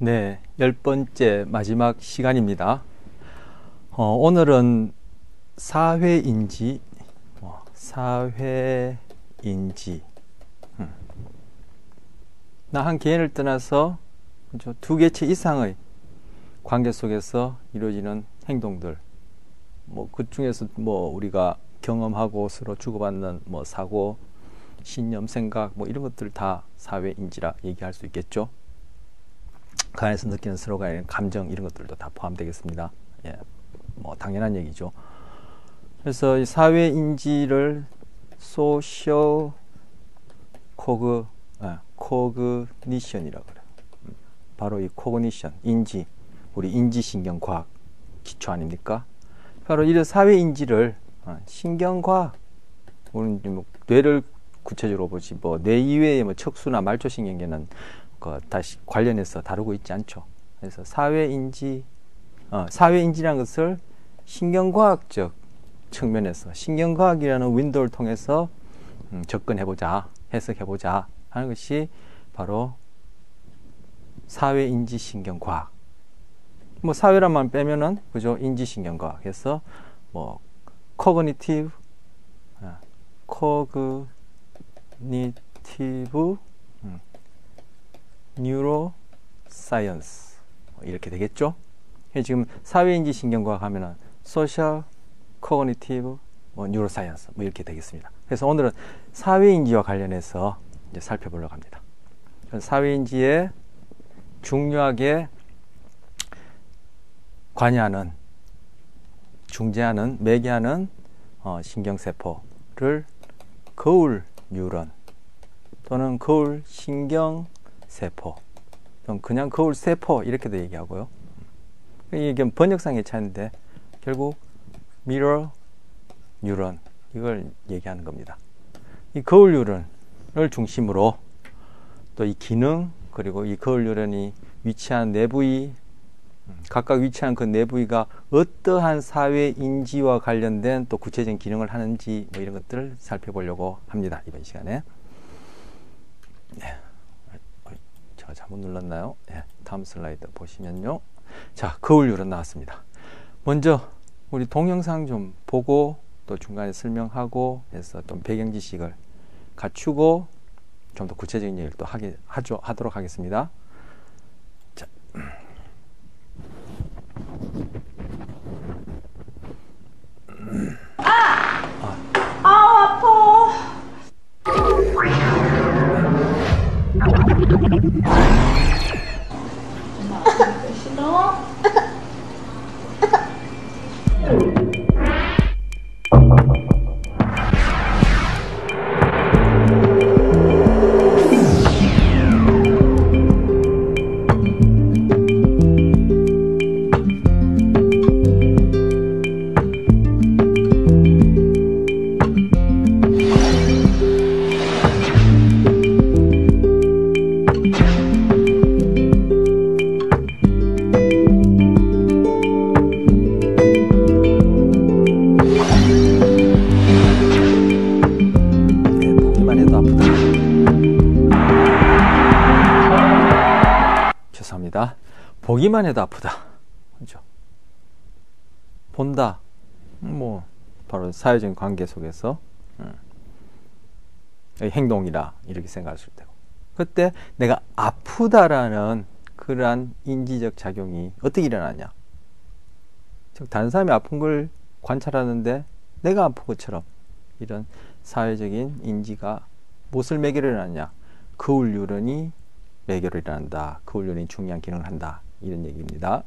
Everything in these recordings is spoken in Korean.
네, 10번째 마지막 시간입니다. 오늘은 사회인지, 나 한 개인을 떠나서 두 개체 이상의 관계 속에서 이루어지는 행동들, 그 중에서 우리가 경험하고 서로 주고받는 사고, 신념, 생각, 이런 것들 다 사회인지라 얘기할 수 있겠죠. 그 안에서 느끼는 서로 간의 감정, 이런 것들도 다 포함되겠습니다. 예, 당연한 얘기죠. 그래서 이 사회인지를 소셜 코그니션이라고 그래요. 바로 이 코그니션, 인지, 우리 인지신경과학 기초 아닙니까? 바로 이런 사회인지를 신경과학, 우리는 뇌를 구체적으로 보지 뇌 이외의 척수나 말초신경계는 다시 관련해서 다루고 있지 않죠. 그래서 사회인지라는 것을 신경과학적 측면에서 신경과학이라는 윈도우를 통해서 접근해보자, 해석해보자 하는 것이 바로 사회인지 신경과학. 사회란만 빼면은 그죠, 인지신경과학 해서 코그니티브 뉴로 사이언스 이렇게 되겠죠. 지금 사회인지 신경과학 하면은 소셜 코그니티브 뉴로 사이언스 이렇게 되겠습니다. 그래서 오늘은 사회인지와 관련해서 이제 살펴보려고 합니다. 사회인지에 중요하게 관여하는, 중재하는, 매개하는 신경세포를 거울 뉴런 또는 거울 신경세포, 그냥 거울 세포 이렇게도 얘기하고요. 이게 번역상의 차이인데 결국 미러 뉴런 이걸 얘기하는 겁니다. 이 거울 뉴런을 중심으로 또 이 기능, 그리고 이 거울 뉴런이 위치한 내부위, 각각 위치한 그 내부위가 어떠한 사회 인지와 관련된 또 구체적인 기능을 하는지 이런 것들을 살펴보려고 합니다. 이번 시간에. 네. 제가 잘못 눌렀나요? 네. 다음 슬라이드 보시면요. 자, 거울 뉴런 나왔습니다. 먼저 우리 동영상 좀 보고 또 중간에 설명하고 해서 또 배경 지식을 갖추고 좀 더 구체적인 얘기를 또 하도록 하겠습니다. 자. 아파. 싫어? 보기만 해도 아프다. 그렇죠? 본다. 바로 사회적인 관계 속에서 행동이라 이렇게 생각할 수 있다고. 그때 내가 아프다라는 그러한 인지적 작용이 어떻게 일어나냐. 즉 다른 사람이 아픈 걸 관찰하는데 내가 아픈 것처럼 이런 사회적인 인지가 무엇을 매개로 일어나냐. 거울 뉴런이 매개로 일어난다. 거울 뉴런이 중요한 기능을 한다. 이런 얘기입니다.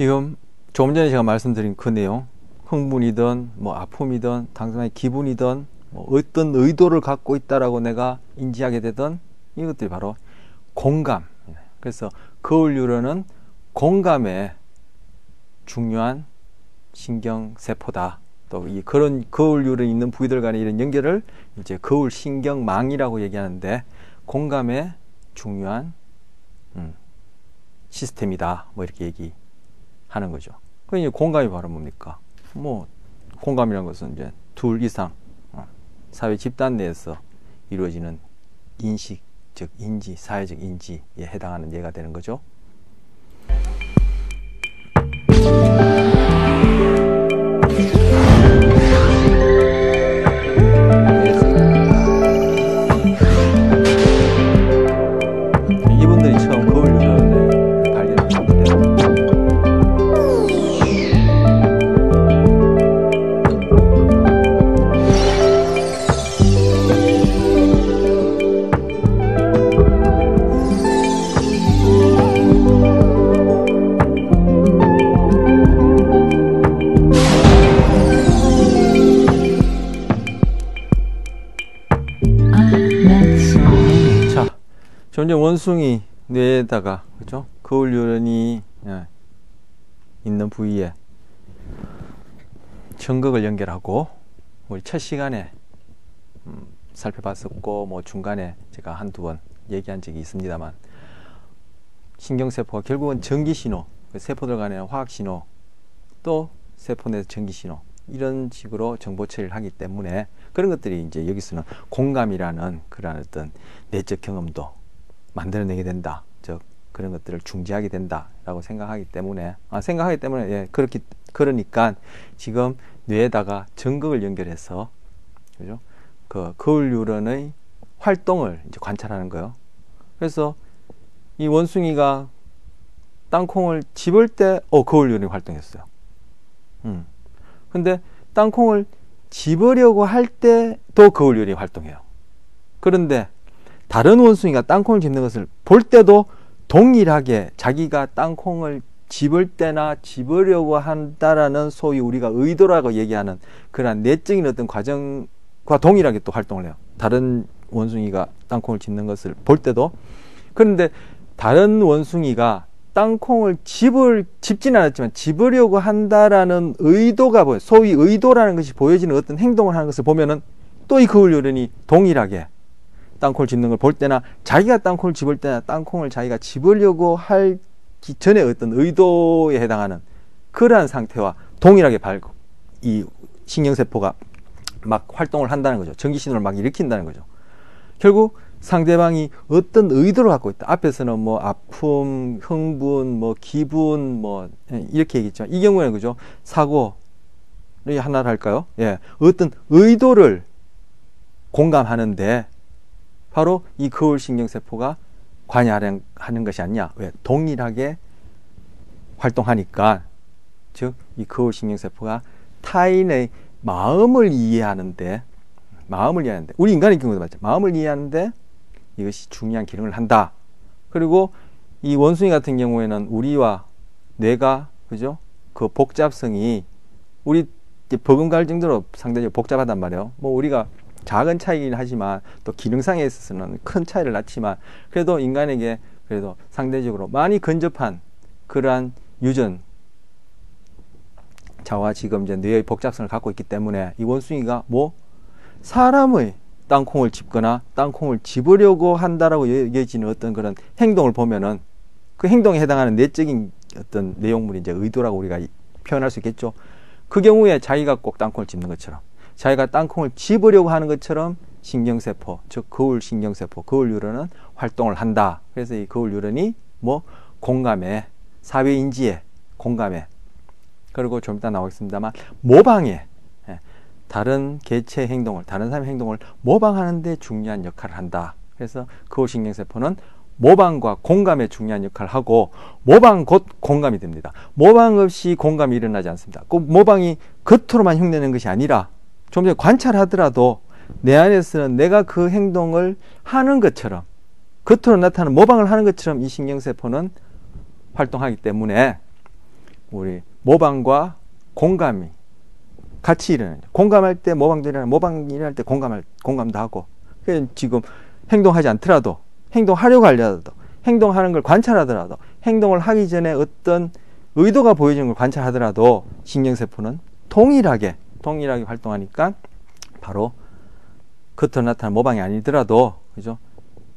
지금 조금 전에 제가 말씀드린 그 내용, 흥분이든 뭐 아픔이든 당사자의 기분이든 뭐 어떤 의도를 갖고 있다라고 내가 인지하게 되든 이것들이 바로 공감. 그래서 거울 뉴런은 공감에 중요한 신경세포다. 또 이 그런 거울 뉴런이 있는 부위들 간의 이런 연결을 이제 거울 신경망이라고 얘기하는데, 공감에 중요한 시스템이다. 뭐 이렇게 얘기하는 거죠. 그 이제 공감이 바로 뭡니까? 뭐 공감이라는 것은 이제 둘 이상 사회 집단 내에서 이루어지는 인식, 즉 인지, 사회적 인지에 해당하는 예가 되는 거죠. 이분들이 처음 거울 뉴런을 발견했을 때 점점 원숭이 뇌에다가, 그죠? 거울 뉴런이 있는 부위에 전극을 연결하고, 우리 첫 시간에 살펴봤었고, 뭐 중간에 제가 한두 번 얘기한 적이 있습니다만, 신경세포가 결국은 전기신호, 세포들 간의 화학신호, 또 세포 내 전기신호, 이런 식으로 정보 처리를 하기 때문에 그런 것들이 이제 여기서는 공감이라는 그런 어떤 내적 경험도 만들어내게 된다. 즉 그런 것들을 중지하게 된다라고 생각하기 때문에 예, 그러니까 지금 뇌에다가 전극을 연결해서, 그죠? 그 거울 뉴런의 활동을 이제 관찰하는 거예요. 그래서 이 원숭이가 땅콩을 집을 때 거울 뉴런이 활동했어요. 근데 땅콩을 집으려고 할 때도 거울 뉴런이 활동해요. 그런데 다른 원숭이가 땅콩을 집는 것을 볼 때도 동일하게 자기가 땅콩을 집을 때나 집으려고 한다라는 소위 우리가 의도라고 얘기하는 그러한 내적인 어떤 과정과 동일하게 또 활동을 해요. 다른 원숭이가 땅콩을 집는 것을 볼 때도. 그런데 다른 원숭이가 땅콩을 집지는 않았지만 집으려고 한다라는 의도가 보여요. 소위 의도라는 것이 보여지는 어떤 행동을 하는 것을 보면은 또 이 거울 뉴런이 동일하게 땅콩을 집는 걸 볼 때나 자기가 땅콩을 집을 때나 땅콩을 자기가 집으려고 하기 전에 어떤 의도에 해당하는 그러한 상태와 동일하게 이 신경세포가 막 활동을 한다는 거죠. 전기신호를 막 일으킨다는 거죠. 결국 상대방이 어떤 의도를 갖고 있다. 앞에서는 뭐 아픔, 흥분, 뭐 기분, 뭐 이렇게 얘기했죠. 이 경우에는, 그죠? 사고를 하나를 할까요? 예, 어떤 의도를 공감하는데 바로 이 거울 신경세포가 관여하는 것이 아니냐. 왜? 동일하게 활동하니까. 즉, 이 거울 신경세포가 타인의 마음을 이해하는데, 우리 인간의 경우도 맞죠. 마음을 이해하는데 이것이 중요한 기능을 한다. 그리고 이 원숭이 같은 경우에는 우리와 뇌가, 그죠? 그 복잡성이 우리 버금갈 정도로 상대적으로 복잡하단 말이에요. 뭐 우리가 작은 차이긴 하지만 또 기능상에 있어서는 큰 차이를 낳지만 그래도 인간에게 그래도 상대적으로 많이 근접한 그러한 유전 자와 지금 이제 뇌의 복잡성을 갖고 있기 때문에 이 원숭이가 뭐 사람의 땅콩을 집거나 땅콩을 집으려고 한다라고 여겨지는 어떤 그런 행동을 보면은 그 행동에 해당하는 내적인 어떤 내용물이 이제 의도라고 우리가 표현할 수 있겠죠. 그 경우에 자기가 꼭 땅콩을 집는 것처럼, 자기가 땅콩을 집으려고 하는 것처럼 신경세포, 즉 거울 신경세포, 거울 뉴런은 활동을 한다. 그래서 이 거울 뉴런이 뭐 공감에, 사회인지에, 공감에, 그리고 좀 이따 나오겠습니다만 모방에, 다른 개체의 행동을, 다른 사람의 행동을 모방하는 데 중요한 역할을 한다. 그래서 거울 신경세포는 모방과 공감에 중요한 역할을 하고, 모방 곧 공감이 됩니다. 모방 없이 공감이 일어나지 않습니다. 꼭 모방이 겉으로만 흉내내는 것이 아니라 좀 전에 관찰하더라도 내 안에서는 내가 그 행동을 하는 것처럼, 겉으로 나타나는 모방을 하는 것처럼 이 신경세포는 활동하기 때문에 우리 모방과 공감이 같이 일어나죠. 공감할 때 모방도 일어나고, 모방이 일어날 때 공감도 하고. 그래서 지금 행동하지 않더라도, 행동하려고 하더라도, 행동하는 걸 관찰하더라도, 행동을 하기 전에 어떤 의도가 보여지는 걸 관찰하더라도 신경세포는 동일하게 활동하니까 바로 겉으로 나타나는 모방이 아니더라도, 그죠?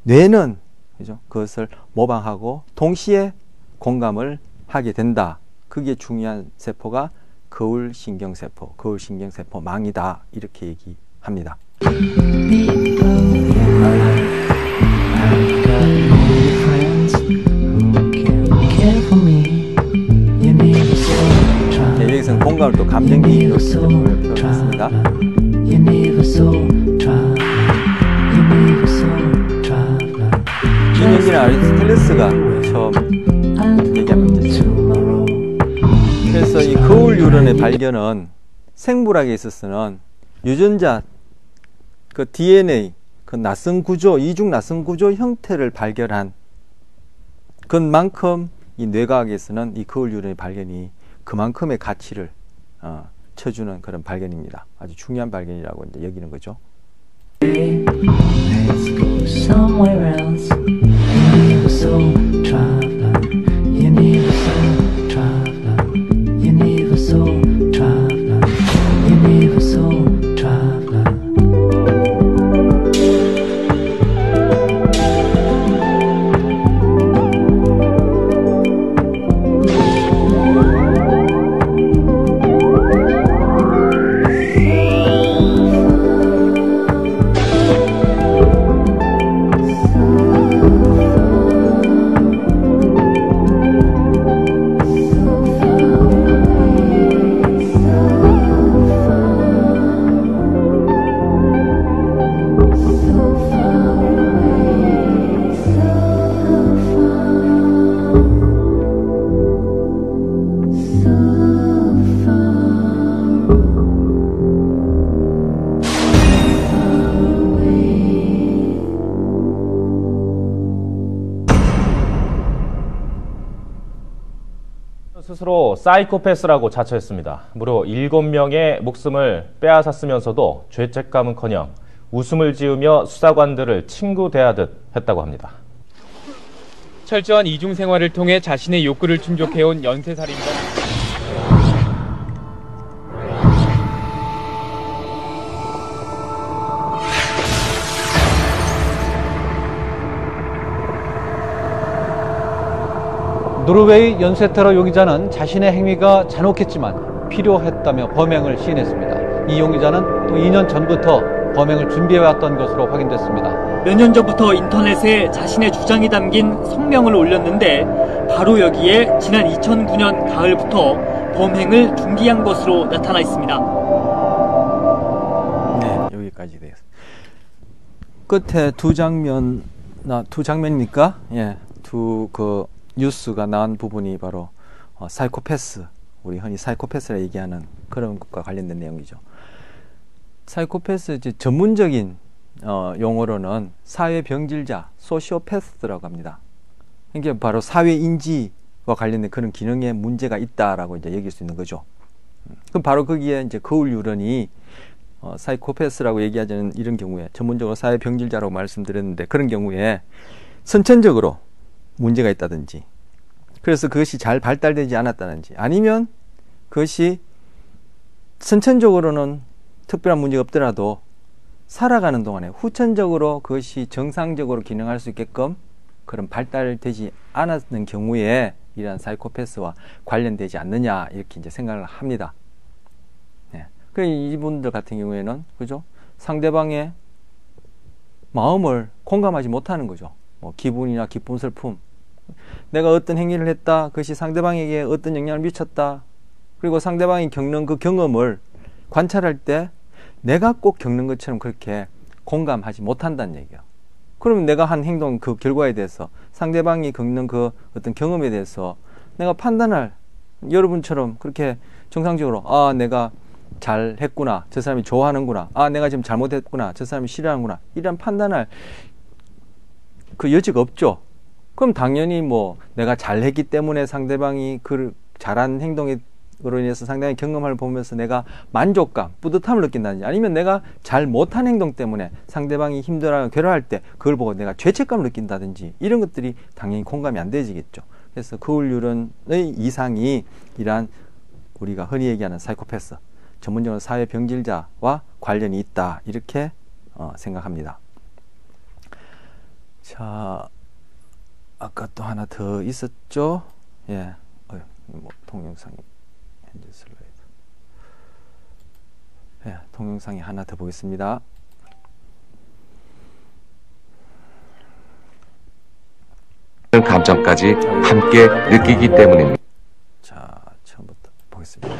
뇌는, 그죠? 그것을 모방하고 동시에 공감을 하게 된다. 그게 중요한 세포가 거울신경세포, 거울신경세포망이다. 이렇게 얘기합니다. 네, 여기서는 공감을 또 감정기로 표현했습니다. 김영기는 아리스토텔레스가 처음 얘기한 문제죠. 그래서 이 거울 유런의 발견은 생물학에 있어서는 유전자, 그 DNA, 그 낯선 구조, 이중 낯선 구조 형태를 발견한 그만큼 이 뇌과학에서는 이 거울 유런의 발견이 그만큼의 가치를 쳐주는 그런 발견입니다. 아주 중요한 발견이라고 이제 여기는 거죠. 스스로 사이코패스라고 자처했습니다. 무려 7명의 목숨을 빼앗았으면서도 죄책감은커녕 웃음을 지으며 수사관들을 친구 대하듯 했다고 합니다. 철저한 이중 생활을 통해 자신의 욕구를 충족해온 연쇄살인범. 노르웨이 연쇄테러 용의자는 자신의 행위가 잔혹했지만 필요했다며 범행을 시인했습니다. 이 용의자는 또 2년 전부터 범행을 준비해왔던 것으로 확인됐습니다. 몇 년 전부터 인터넷에 자신의 주장이 담긴 성명을 올렸는데 바로 여기에 지난 2009년 가을부터 범행을 준비한 것으로 나타나 있습니다. 네, 여기까지 되겠습니다. 끝에 두 장면입니까? 예, 두 뉴스가 나온 부분이 바로 사이코패스, 우리 흔히 사이코패스라 얘기하는 그런 것과 관련된 내용이죠. 사이코패스 전문적인 용어로는 사회병질자, 소시오패스라고 합니다. 이게 바로 사회인지와 관련된 그런 기능에 문제가 있다라고 이제 여길 수 있는 거죠. 그럼 바로 거기에 이제 거울 유런이 사이코패스라고 얘기하자는 이런 경우에 전문적으로 사회병질자라고 말씀드렸는데 그런 경우에 선천적으로 문제가 있다든지, 그래서 그것이 잘 발달되지 않았다든지, 아니면 그것이 선천적으로는 특별한 문제가 없더라도 살아가는 동안에 후천적으로 그것이 정상적으로 기능할 수 있게끔 그런 발달되지 않았는 경우에 이러한 사이코패스와 관련되지 않느냐, 이렇게 이제 생각을 합니다. 네. 그 이분들 같은 경우에는, 그죠? 상대방의 마음을 공감하지 못하는 거죠. 뭐 기분이나 기쁨, 슬픔, 내가 어떤 행위를 했다, 그것이 상대방에게 어떤 영향을 미쳤다, 그리고 상대방이 겪는 그 경험을 관찰할 때 내가 꼭 겪는 것처럼 그렇게 공감하지 못한다는 얘기야. 그러면 내가 한 행동 그 결과에 대해서, 상대방이 겪는 그 어떤 경험에 대해서 내가 판단할, 여러분처럼 그렇게 정상적으로 내가 잘 했구나, 저 사람이 좋아하는구나, 내가 지금 잘못했구나, 저 사람이 싫어하는구나, 이런 판단할 그 여지가 없죠. 그럼 당연히 뭐 내가 잘했기 때문에 상대방이 잘한 행동으로 인해서 상대방의 경험을 보면서 내가 만족감, 뿌듯함을 느낀다든지, 아니면 내가 잘 못한 행동 때문에 상대방이 힘들어하고 괴로워할 때 그걸 보고 내가 죄책감을 느낀다든지, 이런 것들이 당연히 공감이 안 되지겠죠. 그래서 거울 유런의 이상이 이러한 우리가 흔히 얘기하는 사이코패스, 전문적으로 사회병질자와 관련이 있다, 이렇게 생각합니다. 자, 아까 또 하나 더 있었죠. 예, 뭐 동영상이 현재 슬라이드. 예, 동영상이 하나 더 보겠습니다. 감정까지 함께 느끼기 때문입니다. 자, 처음부터 보겠습니다.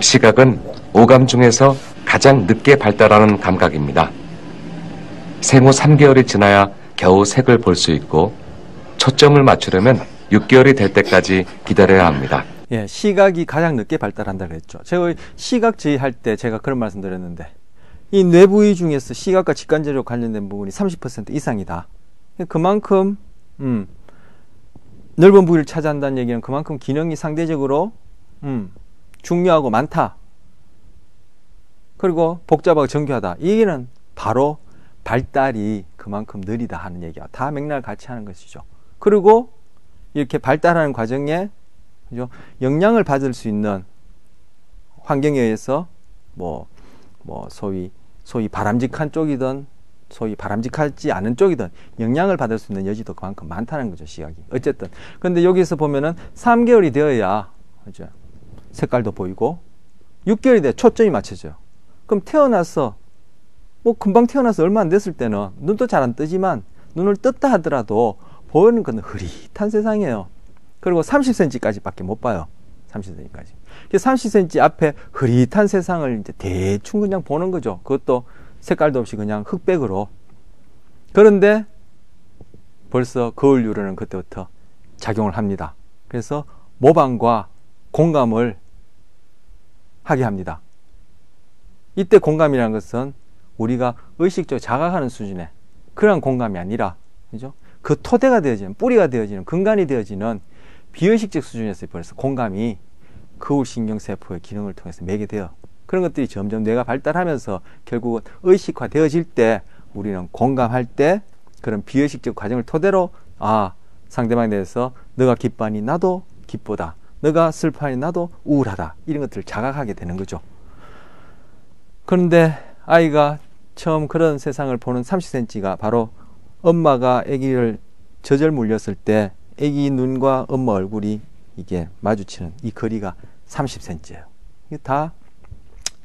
시각은 오감 중에서 가장 늦게 발달하는 감각입니다. 생후 3개월이 지나야 겨우 색을 볼 수 있고, 초점을 맞추려면 6개월이 될 때까지 기다려야 합니다. 예, 시각이 가장 늦게 발달한다 그랬죠. 제가 시각주의 할 때 제가 그런 말씀 드렸는데, 이 뇌부위 중에서 시각과 직관적으로 관련된 부분이 30% 이상이다. 그만큼 넓은 부위를 차지한다는 얘기는 그만큼 기능이 상대적으로 중요하고 많다. 그리고 복잡하고 정교하다. 이 얘기는 바로 발달이 그만큼 느리다 하는 얘기와 다 맥락을 같이 하는 것이죠. 그리고 이렇게 발달하는 과정에, 그죠? 영향을 받을 수 있는 환경에 의해서 소위 바람직한 쪽이든 소위 바람직하지 않은 쪽이든 영향을 받을 수 있는 여지도 그만큼 많다는 거죠, 시각이. 어쨌든. 근데 여기서 보면은 3개월이 되어야, 그죠? 색깔도 보이고, 6개월이 돼야 초점이 맞춰져요. 그럼 태어나서, 금방 태어나서 얼마 안 됐을 때는 눈도 잘 안 뜨지만 눈을 떴다 하더라도 보이는 건 흐릿한 세상이에요. 그리고 30cm까지 밖에 못 봐요. 30cm까지. 30cm 앞에 흐릿한 세상을 이제 대충 그냥 보는 거죠. 그것도 색깔도 없이 그냥 흑백으로. 그런데 벌써 거울 유래는 그때부터 작용을 합니다. 그래서 모방과 공감을 하게 합니다. 이때 공감이라는 것은 우리가 의식적으로 자각하는 수준의 그런 공감이 아니라, 그죠? 그 토대가 되어지는, 뿌리가 되어지는, 근간이 되어지는 비의식적 수준에서 벌써 공감이 거울신경세포의 기능을 통해서 매개되어, 그런 것들이 점점 뇌가 발달하면서 결국은 의식화 되어질 때, 우리는 공감할 때 그런 비의식적 과정을 토대로, 상대방에 대해서 너가 기뻐하니 나도 기쁘다, 너가 슬퍼하니 나도 우울하다, 이런 것들을 자각하게 되는 거죠. 그런데 아이가 처음 그런 세상을 보는 30cm가 바로 엄마가 아기를 젖을 물렸을 때 아기 눈과 엄마 얼굴이 이게 마주치는 이 거리가 30cm예요. 이게 다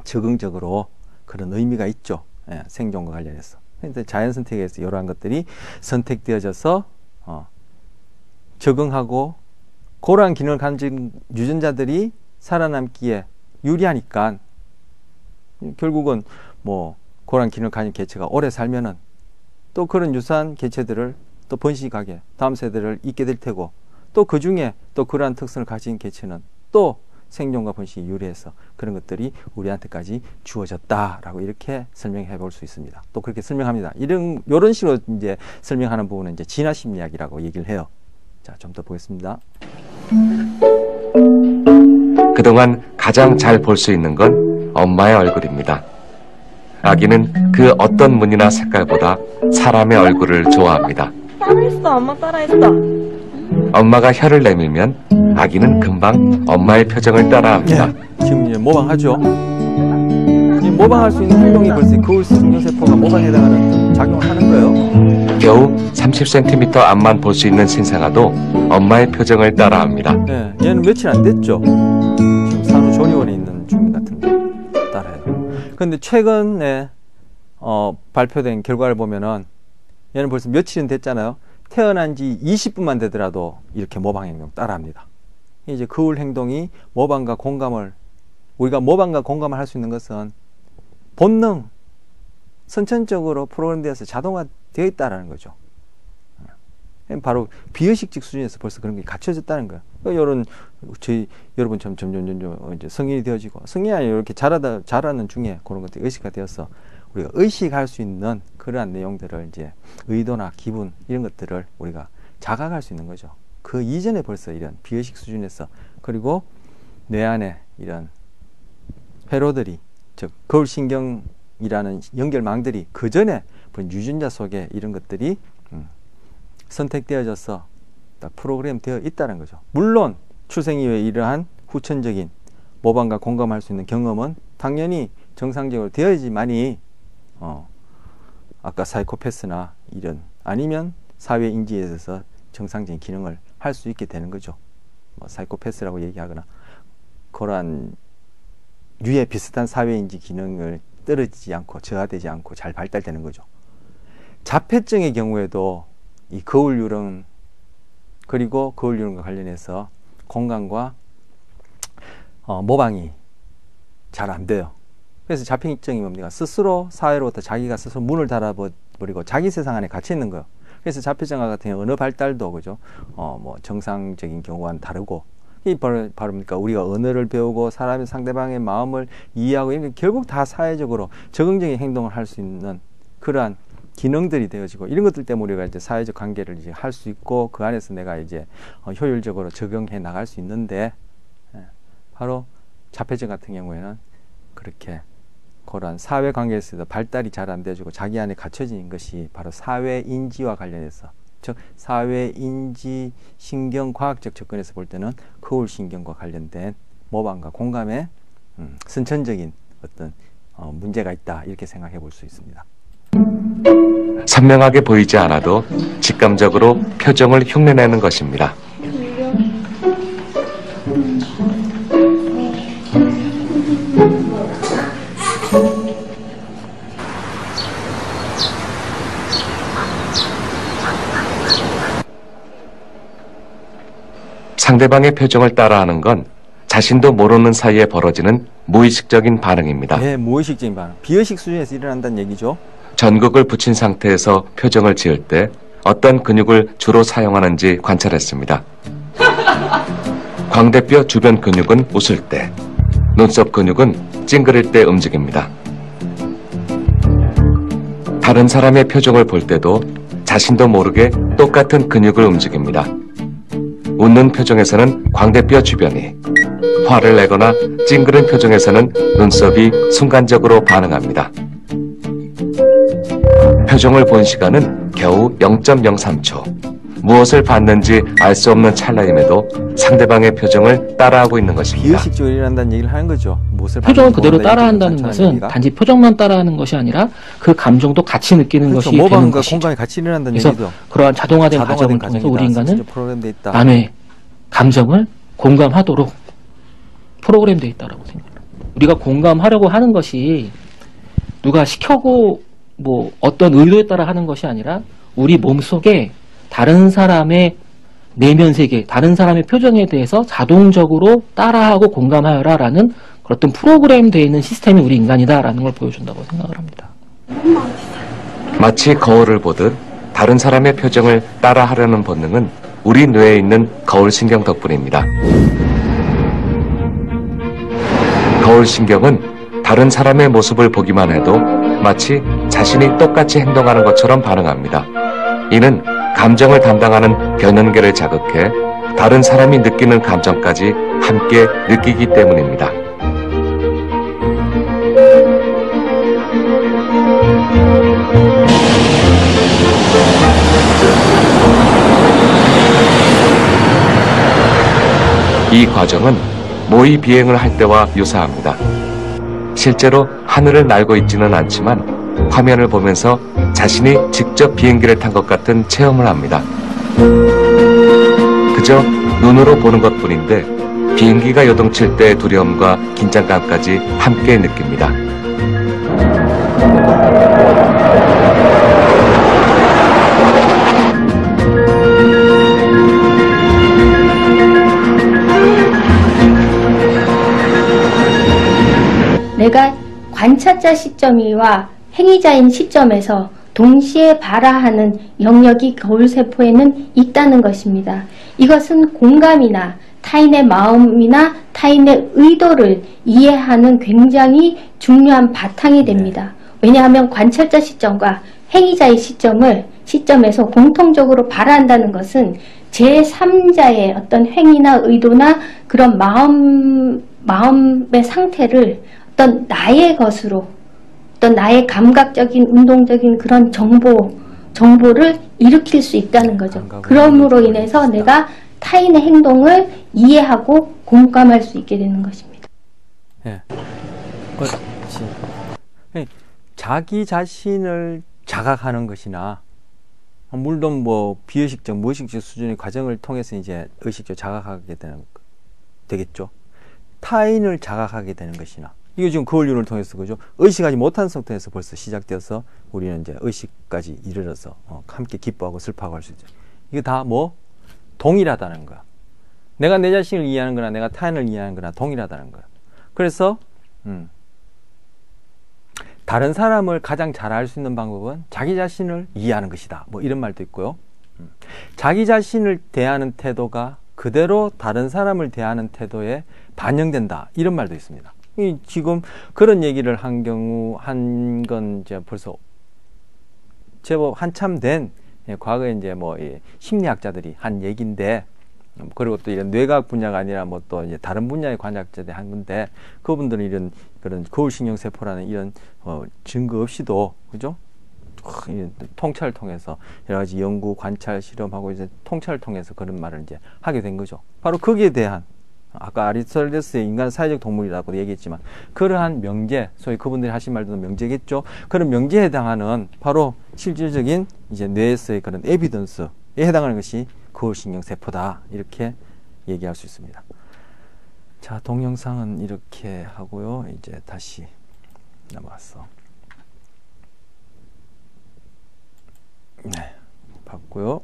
적응적으로 그런 의미가 있죠. 예, 생존과 관련해서. 근데 자연 선택에서 이러한 것들이 선택되어져서 적응하고 그러한 기능을 가진 유전자들이 살아남기에 유리하니까, 결국은 그러한 기능을 가진 개체가 오래 살면은 또 그런 유사한 개체들을 또 번식하게 다음 세대를 잇게 될 테고, 또 그 중에 또 그러한 특성을 가진 개체는 또 생존과 번식이 유리해서 그런 것들이 우리한테까지 주어졌다라고 이렇게 설명해 볼 수 있습니다. 또 그렇게 설명합니다. 이런 식으로 이제 설명하는 부분은 이제 진화 심리학이라고 얘기를 해요. 자, 좀 더 보겠습니다. 그동안 가장 잘 볼 수 있는 건 엄마의 얼굴입니다. 아기는 그 어떤 무늬나 색깔보다 사람의 얼굴을 좋아합니다. 따라했어, 엄마 따라했어. 엄마가 혀를 내밀면 아기는 금방 엄마의 표정을 따라합니다. 지금 이제 모방하죠. 모방할 수 있는 행동이 벌써 거울 신경세포가 모방에 해당하는 작용을 하는 거예요. 겨우 30cm 앞만 볼 수 있는 신생아도 엄마의 표정을 따라합니다. 네, 얘는 며칠 안 됐죠. 지금 산후조리원에 있는 주민 같은데 따라해요. 그런데 최근에 발표된 결과를 보면은 얘는 벌써 며칠은 됐잖아요. 태어난 지 20분만 되더라도 이렇게 모방 행동 따라합니다. 이제 거울 행동이 모방과 공감을, 우리가 모방과 공감을 할 수 있는 것은 본능, 선천적으로 프로그램되어서 자동화되어 있다는 거죠. 바로 비의식적 수준에서 벌써 그런 게 갖춰졌다는 거예요. 여러분처럼 점점 이제 성인이 되어지고, 성인이 아니라 이렇게 자라는 중에 그런 것들이 의식화 되어서 우리가 의식할 수 있는 그러한 내용들을 이제 의도나 기분 이런 것들을 우리가 자각할 수 있는 거죠. 그 이전에 벌써 이런 비의식 수준에서, 그리고 뇌 안에 이런 회로들이, 즉 거울신경이라는 연결망들이 그 전에 유전자 속에 이런 것들이 선택되어져서 프로그램 되어 있다는 거죠. 물론 출생 이후에 이러한 후천적인 모방과 공감할 수 있는 경험은 당연히 정상적으로 되어야지만이 아까 사이코패스나 이런, 아니면 사회 인지에 대해서 정상적인 기능을 할 수 있게 되는 거죠. 뭐 사이코패스라고 얘기하거나 그러한 유해 비슷한 사회 인지 기능을 떨어지지 않고 저하되지 않고 잘 발달되는 거죠. 자폐증의 경우에도 이 거울 유령, 그리고 거울 유령과 관련해서 공감과 모방이 잘 안 돼요. 그래서 자폐증이 뭡니까? 스스로 사회로부터 자기가 스스로 문을 닫아버리고 자기 세상 안에 갇혀 있는 거예요. 그래서 자폐증과 같은 경우 언어 발달도 그죠? 뭐 정상적인 경우와는 다르고, 이 바로 뭡니까? 우리가 언어를 배우고 사람의 상대방의 마음을 이해하고, 이게 결국 다 사회적으로 적응적인 행동을 할 수 있는 그러한 기능들이 되어지고, 이런 것들 때문에 우리가 이제 사회적 관계를 이제 할 수 있고, 그 안에서 내가 이제 효율적으로 적용해 나갈 수 있는데, 바로 자폐증 같은 경우에는 그렇게 그런 사회 관계에서 발달이 잘 안 되어지고 자기 안에 갇혀진 것이 바로 사회 인지와 관련해서, 즉 사회 인지 신경 과학적 접근에서 볼 때는 거울 신경과 관련된 모방과 공감에 선천적인 어떤 문제가 있다, 이렇게 생각해 볼 수 있습니다. 선명하게 보이지 않아도 직감적으로 표정을 흉내내는 것입니다. 상대방의 표정을 따라하는 건 자신도 모르는 사이에 벌어지는 무의식적인 반응입니다. 네, 무의식적인 반응. 비의식 수준에서 일어난다는 얘기죠. 전극을 붙인 상태에서 표정을 지을 때 어떤 근육을 주로 사용하는지 관찰했습니다. 광대뼈 주변 근육은 웃을 때, 눈썹 근육은 찡그릴 때 움직입니다. 다른 사람의 표정을 볼 때도 자신도 모르게 똑같은 근육을 움직입니다. 웃는 표정에서는 광대뼈 주변이, 화를 내거나 찡그린 표정에서는 눈썹이 순간적으로 반응합니다. 표정을 본 시간은 겨우 0.03초. 무엇을 봤는지 알 수 없는 찰나임에도 상대방의 표정을 따라하고 있는 것입니다. 비의식적으로 일어난다는 얘기를 하는 거죠. 무엇을 표정을 그대로 따라한다는 것은 단지 표정만 따라하는 것이 아니라 그 감정도 같이 느끼는 그렇죠. 것이 되는 모방과 것이죠. 공감이 같이 일어난다는 그래서 얘기죠. 그러한 자동화된 과정을 통해서 우리 인간은 프로그램돼 있다. 남의 감정을 공감하도록 프로그램되어 있다고 생각합니다. 우리가 공감하려고 하는 것이 누가 시켜고 뭐 어떤 의도에 따라 하는 것이 아니라 우리 몸속에 다른 사람의 내면 세계, 다른 사람의 표정에 대해서 자동적으로 따라하고 공감하여라 라는 어떤 프로그램되어 있는 시스템이 우리 인간이다라는 걸 보여준다고 생각을 합니다. 마치 거울을 보듯 다른 사람의 표정을 따라하려는 본능은 우리 뇌에 있는 거울신경 덕분입니다. 거울신경은 다른 사람의 모습을 보기만 해도 마치 자신이 똑같이 행동하는 것처럼 반응합니다. 이는 감정을 담당하는 변연계를 자극해 다른 사람이 느끼는 감정까지 함께 느끼기 때문입니다. 이 과정은 모의 비행을 할 때와 유사합니다. 실제로 하늘을 날고 있지는 않지만 화면을 보면서 자신이 직접 비행기를 탄 것 같은 체험을 합니다. 그저 눈으로 보는 것뿐인데 비행기가 요동칠 때의 두려움과 긴장감까지 함께 느낍니다. 내가 관찰자 시점이와 행위자인 시점에서 동시에 발화하는 영역이 거울세포에는 있다는 것입니다. 이것은 공감이나 타인의 마음이나 타인의 의도를 이해하는 굉장히 중요한 바탕이 됩니다. 왜냐하면 관찰자 시점과 행위자의 시점을 시점에서 공통적으로 발화한다는 것은 제3자의 어떤 행위나 의도나 그런 마음의 상태를 어떤 나의 것으로, 어떤 나의 감각적인, 운동적인 그런 정보를 일으킬 수 있다는 거죠. 그러므로 인해서 내가 타인의 행동을 이해하고 공감할 수 있게 되는 것입니다. 예. 그렇지. 자기 자신을 자각하는 것이나, 물론 뭐 비의식적, 무의식적 수준의 과정을 통해서 이제 의식적 자각하게 되겠죠. 타인을 자각하게 되는 것이나, 이거 지금 거울륜을 통해서 그죠? 의식하지 못한 상태에서 벌써 시작되어서 우리는 이제 의식까지 이르러서 함께 기뻐하고 슬퍼하고 할 수 있죠. 이게 다 뭐 동일하다는 거야. 내가 내 자신을 이해하는 거나 내가 타인을 이해하는 거나 동일하다는 거야. 그래서 다른 사람을 가장 잘 알 수 있는 방법은 자기 자신을 이해하는 것이다. 뭐 이런 말도 있고요. 자기 자신을 대하는 태도가 그대로 다른 사람을 대하는 태도에 반영된다. 이런 말도 있습니다. 지금 그런 얘기를 한 건 이제 벌써 제법 한참 된, 과거에 이제 뭐 심리학자들이 한 얘기인데, 그리고 또 이런 뇌과학 분야가 아니라 뭐 또 이제 다른 분야의 관학자들이 한 건데, 그분들은 이런 그런 거울신경세포라는 이런 증거 없이도, 그죠? 통찰을 통해서 여러 가지 연구, 관찰, 실험하고 이제 통찰을 통해서 그런 말을 이제 하게 된 거죠. 바로 거기에 대한, 아까 아리스토텔레스의 인간 사회적 동물이라고 얘기했지만, 그러한 명제, 소위 그분들이 하신 말도 명제겠죠. 그런 명제에 해당하는 바로 실질적인 이제 뇌에서의 그런 에비던스에 해당하는 것이 거울신경세포다. 이렇게 얘기할 수 있습니다. 자, 동영상은 이렇게 하고요. 이제 다시 넘어갔어. 네, 봤고요.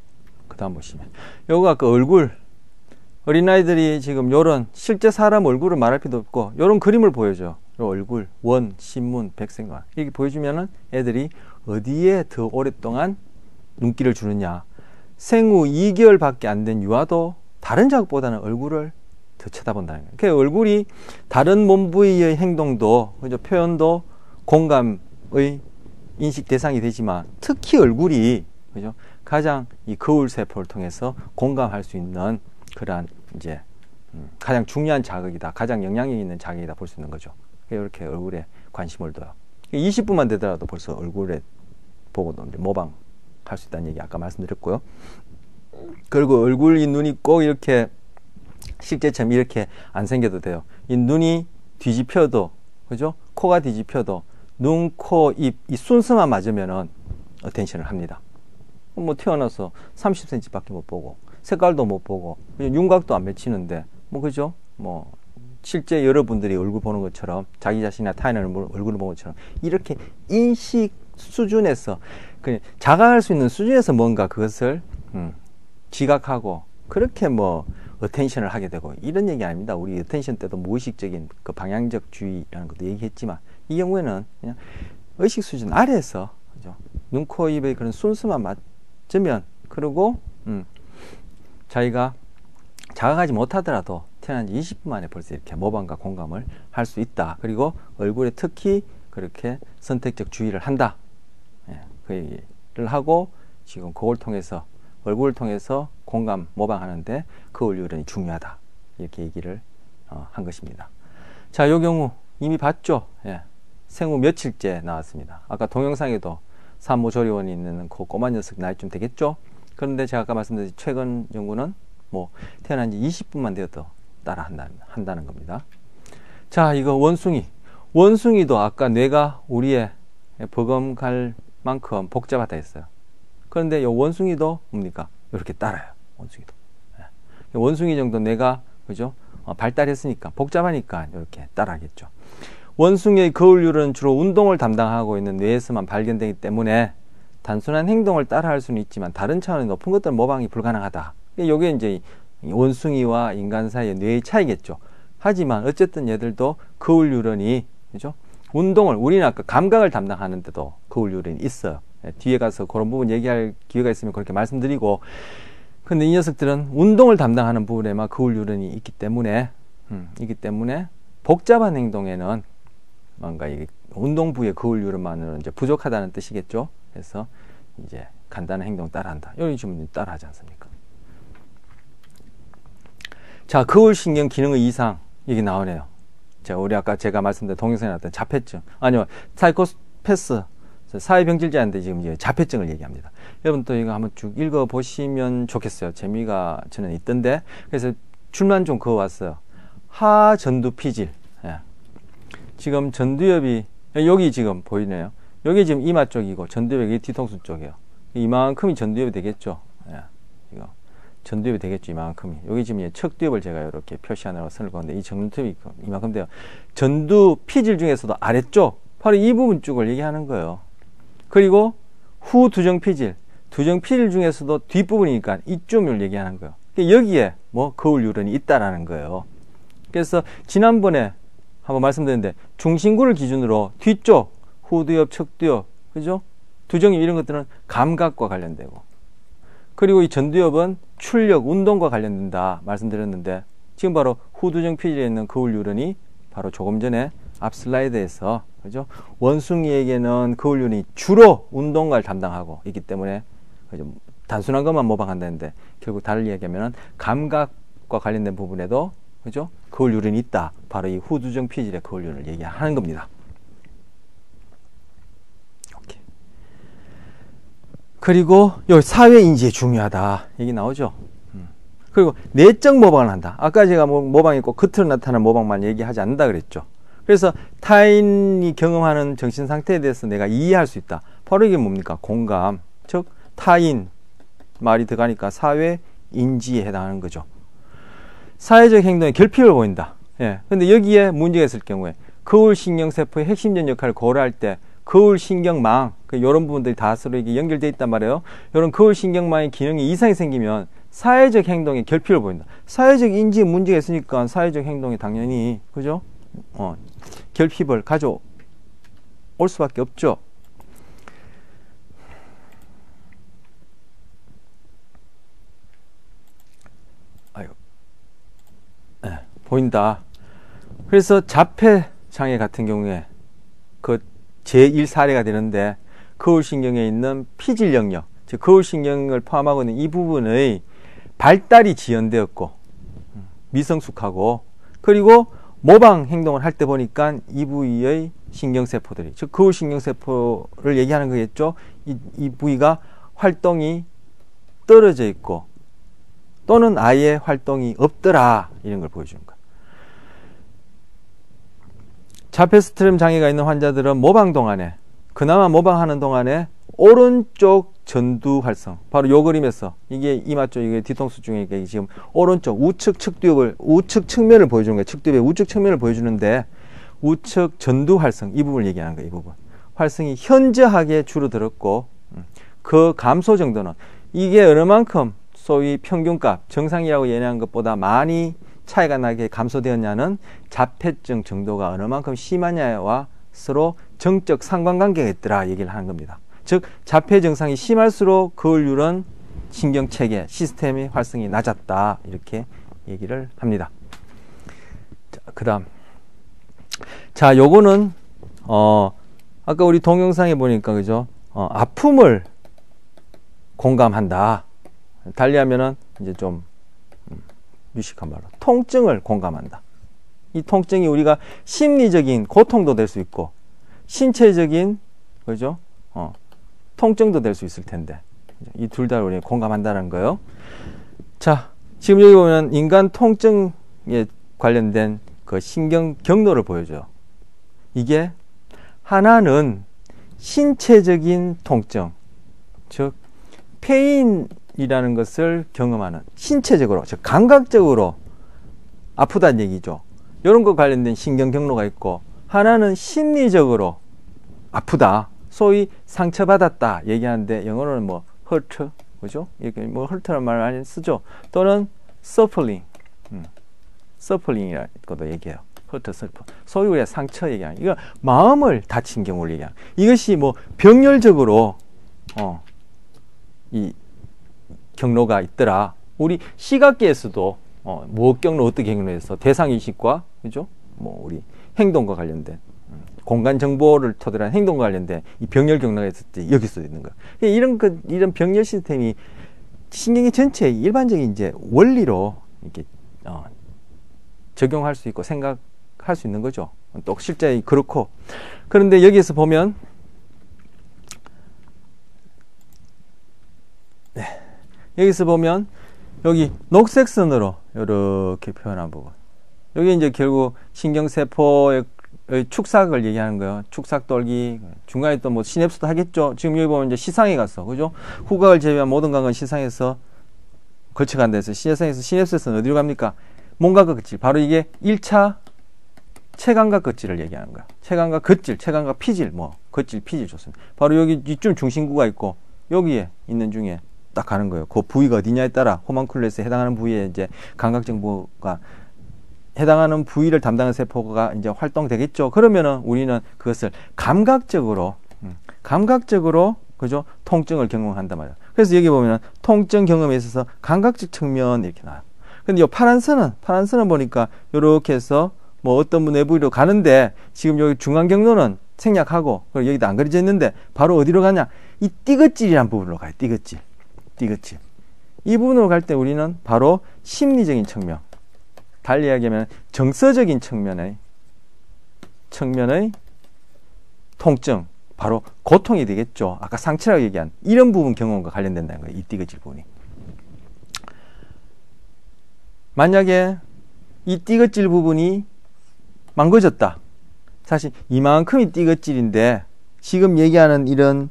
그 다음 보시면, 요거 아까 얼굴, 어린아이들이 지금 요런 실제 사람 얼굴을 말할 필요도 없고 요런 그림을 보여줘요. 요 얼굴, 원, 신문, 백색관 이렇게 보여주면은 애들이 어디에 더 오랫동안 눈길을 주느냐. 생후 2개월 밖에 안 된 유아도 다른 자극보다는 얼굴을 더 쳐다본다는 거예요. 그러니까 얼굴이 다른 몸 부위의 행동도, 그죠? 표현도 공감의 인식 대상이 되지만 특히 얼굴이, 그죠? 가장 이 거울 세포를 통해서 공감할 수 있는 그러한 이제 가장 중요한 자극이다, 가장 영향력 있는 자극이다 볼 수 있는 거죠. 이렇게 얼굴에 관심을 둬요. 20분만 되더라도 벌써 얼굴에 보고도 이제 모방할 수 있다는 얘기 아까 말씀드렸고요. 그리고 얼굴, 이 눈이 꼭 이렇게 실제처럼 이렇게 안 생겨도 돼요. 이 눈이 뒤집혀도, 그죠? 코가 뒤집혀도 눈, 코, 입, 이 순서만 맞으면은 어텐션을 합니다. 뭐 태어나서 30cm 밖에 못 보고 색깔도 못 보고 윤곽도 안 맺히는데 뭐, 그죠? 뭐 실제 여러분들이 얼굴 보는 것처럼, 자기 자신이나 타인의 얼굴을 보는 것처럼 이렇게 인식 수준에서, 자각할 수 있는 수준에서 뭔가 그것을 지각하고 그렇게 뭐 어텐션을 하게 되고 이런 얘기 아닙니다. 우리 어텐션 때도 무의식적인 그 방향적 주의라는 것도 얘기했지만, 이 경우에는 그냥 의식 수준 아래에서, 그죠? 눈, 코, 입의 그런 순서만 맞으면, 그리고 자기가 자각하지 못하더라도 태어난 지 20분 만에 벌써 이렇게 모방과 공감을 할 수 있다. 그리고 얼굴에 특히 그렇게 선택적 주의를 한다. 그 얘기를 하고, 지금 그걸 통해서, 얼굴을 통해서 공감, 모방하는데 거울유런이 중요하다. 이렇게 얘기를 한 것입니다. 자, 이 경우 이미 봤죠? 생후 며칠째 나왔습니다. 아까 동영상에도 산모조리원이 있는 그 꼬마 녀석 나이쯤 되겠죠? 그런데 제가 아까 말씀드린 최근 연구는 뭐 태어난 지 20분만 되어도 따라 한다는 겁니다. 자, 이거 원숭이. 원숭이도 아까 뇌가 우리의 버금갈 만큼 복잡하다 했어요. 그런데 이 원숭이도 뭡니까? 이렇게 따라요. 원숭이도. 원숭이 정도 뇌가, 그죠? 발달했으니까, 복잡하니까 이렇게 따라하겠죠. 원숭이의 거울유는 주로 운동을 담당하고 있는 뇌에서만 발견되기 때문에 단순한 행동을 따라할 수는 있지만 다른 차원의 높은 것들은 모방이 불가능하다. 이게 이제 원숭이와 인간 사이의 뇌의 차이겠죠. 하지만 어쨌든 얘들도 거울유런이, 그죠? 운동을, 우리는 아까 감각을 담당하는데도 거울유런이 있어요. 뒤에 가서 그런 부분 얘기할 기회가 있으면 그렇게 말씀드리고, 근데 이 녀석들은 운동을 담당하는 부분에만 거울유런이 있기 때문에 복잡한 행동에는 뭔가 이 운동 부위의 거울유런만으로는 이제 부족하다는 뜻이겠죠. 그래서 이제 간단한 행동 따라한다. 이런 질문 따라하지 않습니까? 자, 거울신경 기능의 이상 이게 나오네요. 자, 우리 아까 제가 말씀드린 동영상에 나왔던 자폐증, 아니요, 사이코패스, 사회병질자인데 지금 이제 자폐증을 얘기합니다. 여러분 또 이거 한번 쭉 읽어보시면 좋겠어요. 재미가 저는 있던데. 그래서 줄만 좀 그어왔어요. 하전두피질. 예. 지금 전두엽이, 여기 지금 보이네요. 여기 지금 이마 쪽이고, 전두엽이 뒤통수 쪽이에요. 이만큼이 전두엽이 되겠죠. 예. 이거. 전두엽이 되겠죠. 이만큼이. 여기 지금 척두엽을 제가 이렇게 표시하느라고 선을 그었는데, 이 전두엽이 이만큼 돼요. 전두피질 중에서도 아래쪽, 바로 이 부분 쪽을 얘기하는 거예요. 그리고 후두정피질. 두정피질 중에서도 뒷부분이니까 이쪽을 얘기하는 거예요. 여기에 뭐 거울 유런이 있다라는 거예요. 그래서 지난번에 한번 말씀드렸는데 중심구를 기준으로 뒤쪽 후두엽, 척두엽, 그죠? 두정엽 이런 것들은 감각과 관련되고, 그리고 이 전두엽은 출력, 운동과 관련된다 말씀드렸는데, 지금 바로 후두정 피질에 있는 거울 유런이 바로 조금 전에 앞 슬라이드에서, 그죠? 원숭이에게는 거울 유런이 주로 운동과를 담당하고 있기 때문에, 그죠? 단순한 것만 모방한다는데 결국 다른 이야기하면 감각과 관련된 부분에도, 그죠? 거울 유런이 있다. 바로 이 후두정 피질의 거울 유런을 얘기하는 겁니다. 오케이. 그리고 여기 사회인지에 중요하다 얘기 나오죠. 그리고 내적 모방을 한다. 아까 제가 모방이 꼭 겉으로 나타나는 모방만 얘기하지 않는다 그랬죠. 그래서 타인이 경험하는 정신 상태에 대해서 내가 이해할 수 있다. 바로 이게 뭡니까? 공감. 즉 타인 말이 들어가니까 사회인지에 해당하는 거죠. 사회적 행동에 결핍을 보인다. 예. 근데 여기에 문제가 있을 경우에 거울신경세포의 핵심적 역할을 고려할 때 거울신경망, 이런 부분들이 다 서로 이게 연결되어 있단 말이에요. 이런 거울신경망의 기능이 이상이 생기면 사회적 행동에 결핍을 보인다. 사회적 인지에 문제가 있으니까 사회적 행동이 당연히, 그죠? 결핍을 가져올 수밖에 없죠. 네, 보인다. 그래서 자폐 장애 같은 경우에 그 제1 사례가 되는데, 거울신경에 있는 피질 영역, 즉 거울신경을 포함하고 있는 이 부분의 발달이 지연되었고 미성숙하고, 그리고 모방 행동을 할 때 보니까 이 부위의 신경세포들이, 즉 거울신경세포를 얘기하는 거겠죠. 이 부위가 활동이 떨어져 있고 또는 아예 활동이 없더라, 이런 걸 보여주는 거예요. 자폐스트럼 장애가 있는 환자들은 모방 동안에, 그나마 모방하는 동안에 오른쪽 전두 활성, 바로 요 그림에서 이게 이마 쪽, 이게 뒤통수 중에 지금 오른쪽 우측 척두엽을, 우측 측면을 보여주는 거예요. 척두엽의 우측 측면을 보여주는데, 우측 전두 활성, 이 부분을 얘기하는 거예요. 이 부분 활성이 현저하게 줄어들었고, 그 감소 정도는, 이게 어느 만큼 소위 평균값, 정상이라고 얘기한 것보다 많이 차이가 나게 감소되었냐는 자폐증 정도가 어느 만큼 심하냐와 서로 정적 상관관계가 있더라 얘기를 하는 겁니다. 즉 자폐 증상이 심할수록 거울 유런 신경체계 시스템의 활성이 낮았다, 이렇게 얘기를 합니다. 자, 그다음, 자, 요거는 아까 우리 동영상에 보니까, 그죠? 아픔을 공감한다. 달리하면은 이제 좀 유식한 말로 통증을 공감한다. 이 통증이 우리가 심리적인 고통도 될 수 있고 신체적인, 그죠? 통증도 될 수 있을 텐데, 이 둘 다 우리 공감한다는 거예요. 자, 지금 여기 보면 인간 통증에 관련된 그 신경 경로를 보여줘요. 이게 하나는 신체적인 통증, 즉 페인이라는 것을 경험하는, 신체적으로, 즉 감각적으로 아프다는 얘기죠. 이런 거 관련된 신경 경로가 있고, 하나는 심리적으로 아프다, 소위 상처받았다 얘기하는데, 영어로는 뭐 hurt, 그죠? 이렇게 뭐 hurt라는 말 많이 쓰죠. 또는 suffering, suffering이라고도 얘기해요. hurt, suffer. 소위 우리가 상처 얘기하는, 이거 마음을 다친 경우를 얘기하는, 이것이 뭐 병렬적으로 이 경로가 있더라. 우리 시각계에서도 무엇 경로, 어떻게 경로에서 대상의식과, 그죠? 뭐 우리 행동과 관련된 공간 정보를 토대로 한 행동과 관련된 이 병렬 경로가 있을 때 여기서 있는 거예요. 이런 병렬 시스템이 신경계 전체의 일반적인 이제 원리로 이렇게 적용할 수 있고 생각할 수 있는 거죠. 또 실제 그렇고. 그런데 여기에서 보면 여기서 보면 여기 녹색 선으로 이렇게 표현한 부분. 여기 이제 결국 신경세포의 축삭을 얘기하는 거예요. 축삭 돌기. 중간에 또 뭐 시냅스도 하겠죠. 지금 여기 보면 이제 시상에 갔어. 그죠? 후각을 제외한 모든 감각은 시상에서 거쳐간다 해서 시상에서 시냅스에서는 어디로 갑니까? 몸감각 겉질. 바로 이게 1차 체감각 겉질을 얘기하는 거야. 체감각 겉질, 체감각 피질, 뭐 겉질, 피질 좋습니다. 바로 여기 이쯤 중심구가 있고 여기에 있는 중에 딱 가는 거예요. 그 부위가 어디냐에 따라 호만쿨레스에 해당하는 부위에 이제 감각 정보가 해당하는 부위를 담당하는 세포가 이제 활동되겠죠. 그러면은 우리는 그것을 감각적으로 그죠? 통증을 경험한단 말이에요. 그래서 여기 보면은 통증 경험에 있어서 감각적 측면 이렇게 나와요. 근데 이 파란 선은 보니까 이렇게 해서 뭐 어떤 내 부위로 가는데 지금 여기 중간 경로는 생략하고 그리고 여기도 안 그려져 있는데 바로 어디로 가냐? 이 띠긋질이라는 부분으로 가요. 띠긋질. 이 부분으로 갈 때 우리는 바로 심리적인 측면, 달리 이야기하면 정서적인 측면의 통증, 바로 고통이 되겠죠. 아까 상처라고 얘기한 이런 부분 경험과 관련된다는 거예요. 이 띠긋질 부분이. 만약에 이 띠긋질 부분이 망가졌다. 사실 이만큼이 띠긋질인데 지금 얘기하는 이런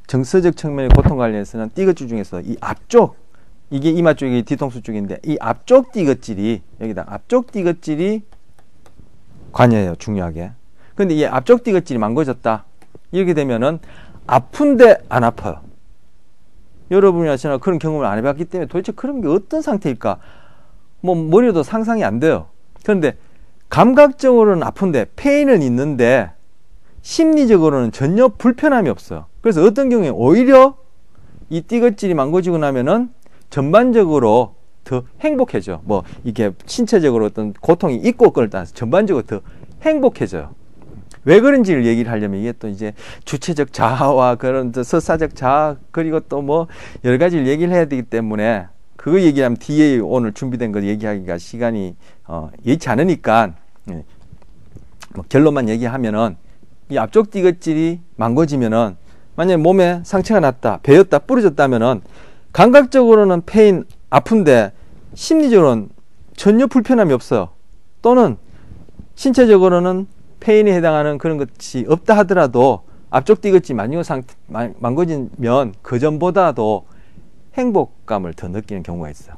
정서적 측면의 고통 관련해서는 띠긋질 중에서 이 앞쪽, 이게 이마 쪽이 뒤통수 쪽인데 이 앞쪽 띠긋질이 여기다 앞쪽 띠긋질이 관여해요. 중요하게. 근데 이 앞쪽 띠긋질이 망가졌다. 이렇게 되면은 아픈데 안 아파요. 여러분이 아시나 그런 경험을 안 해봤기 때문에 도대체 그런 게 어떤 상태일까? 뭐 머리로도 상상이 안 돼요. 그런데 감각적으로는 아픈데 페인은 있는데 심리적으로는 전혀 불편함이 없어요. 그래서 어떤 경우에 오히려 이 띠긋질이 망가지고 나면은 전반적으로 더 행복해져. 뭐 이게 신체적으로 어떤 고통이 있고 없고를 따라서 전반적으로 더 행복해져요. 왜 그런지를 얘기를 하려면 이게 또 이제 주체적 자아와 그런 서사적 자아 그리고 또 뭐 여러 가지를 얘기를 해야 되기 때문에 그거 얘기하면 뒤에 오늘 준비된 거 얘기하기가 시간이 예치 않으니까 뭐 결론만 얘기하면은 이 앞쪽 띠긋질이 망가지면은 만약에 몸에 상처가 났다, 베었다, 부러졌다면은 감각적으로는 페인, 아픈데 심리적으로는 전혀 불편함이 없어요. 또는 신체적으로는 페인에 해당하는 그런 것이 없다 하더라도 앞쪽 띠긋질이 망가지면 그전보다도 행복감을 더 느끼는 경우가 있어요.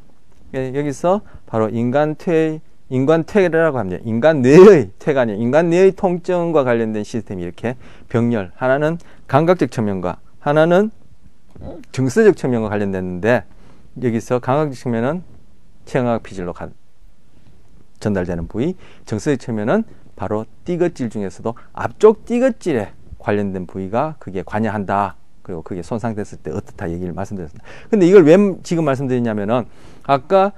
여기서 바로 인간퇴라고 합니다. 인간 뇌의 퇴가 아니라 인간 뇌의 통증과 관련된 시스템이 이렇게 병렬, 하나는 감각적 측면과 하나는 정서적 측면과 관련됐는데 여기서 감각적 측면은 체감각 피질로 전달되는 부위, 정서적 측면은 바로 띠긋질 중에서도 앞쪽 띠긋질에 관련된 부위가 그게 관여한다. 그리고 그게 손상됐을 때 어떻다 얘기를 말씀드렸습니다. 근데 이걸 왜 지금 말씀드리냐면은 아까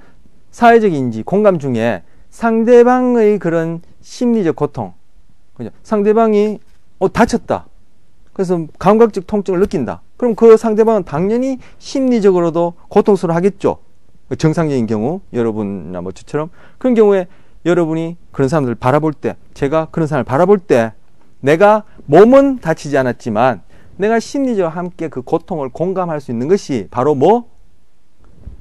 사회적 인지, 공감 중에 상대방의 그런 심리적 고통, 그죠? 상대방이 다쳤다. 그래서 감각적 통증을 느낀다. 그럼 그 상대방은 당연히 심리적으로도 고통스러워 하겠죠. 정상적인 경우, 여러분이나 뭐 저처럼. 그런 경우에 여러분이 그런 사람들을 바라볼 때, 제가 그런 사람을 바라볼 때, 내가 몸은 다치지 않았지만, 내가 심리적으로 함께 그 고통을 공감할 수 있는 것이 바로 뭐?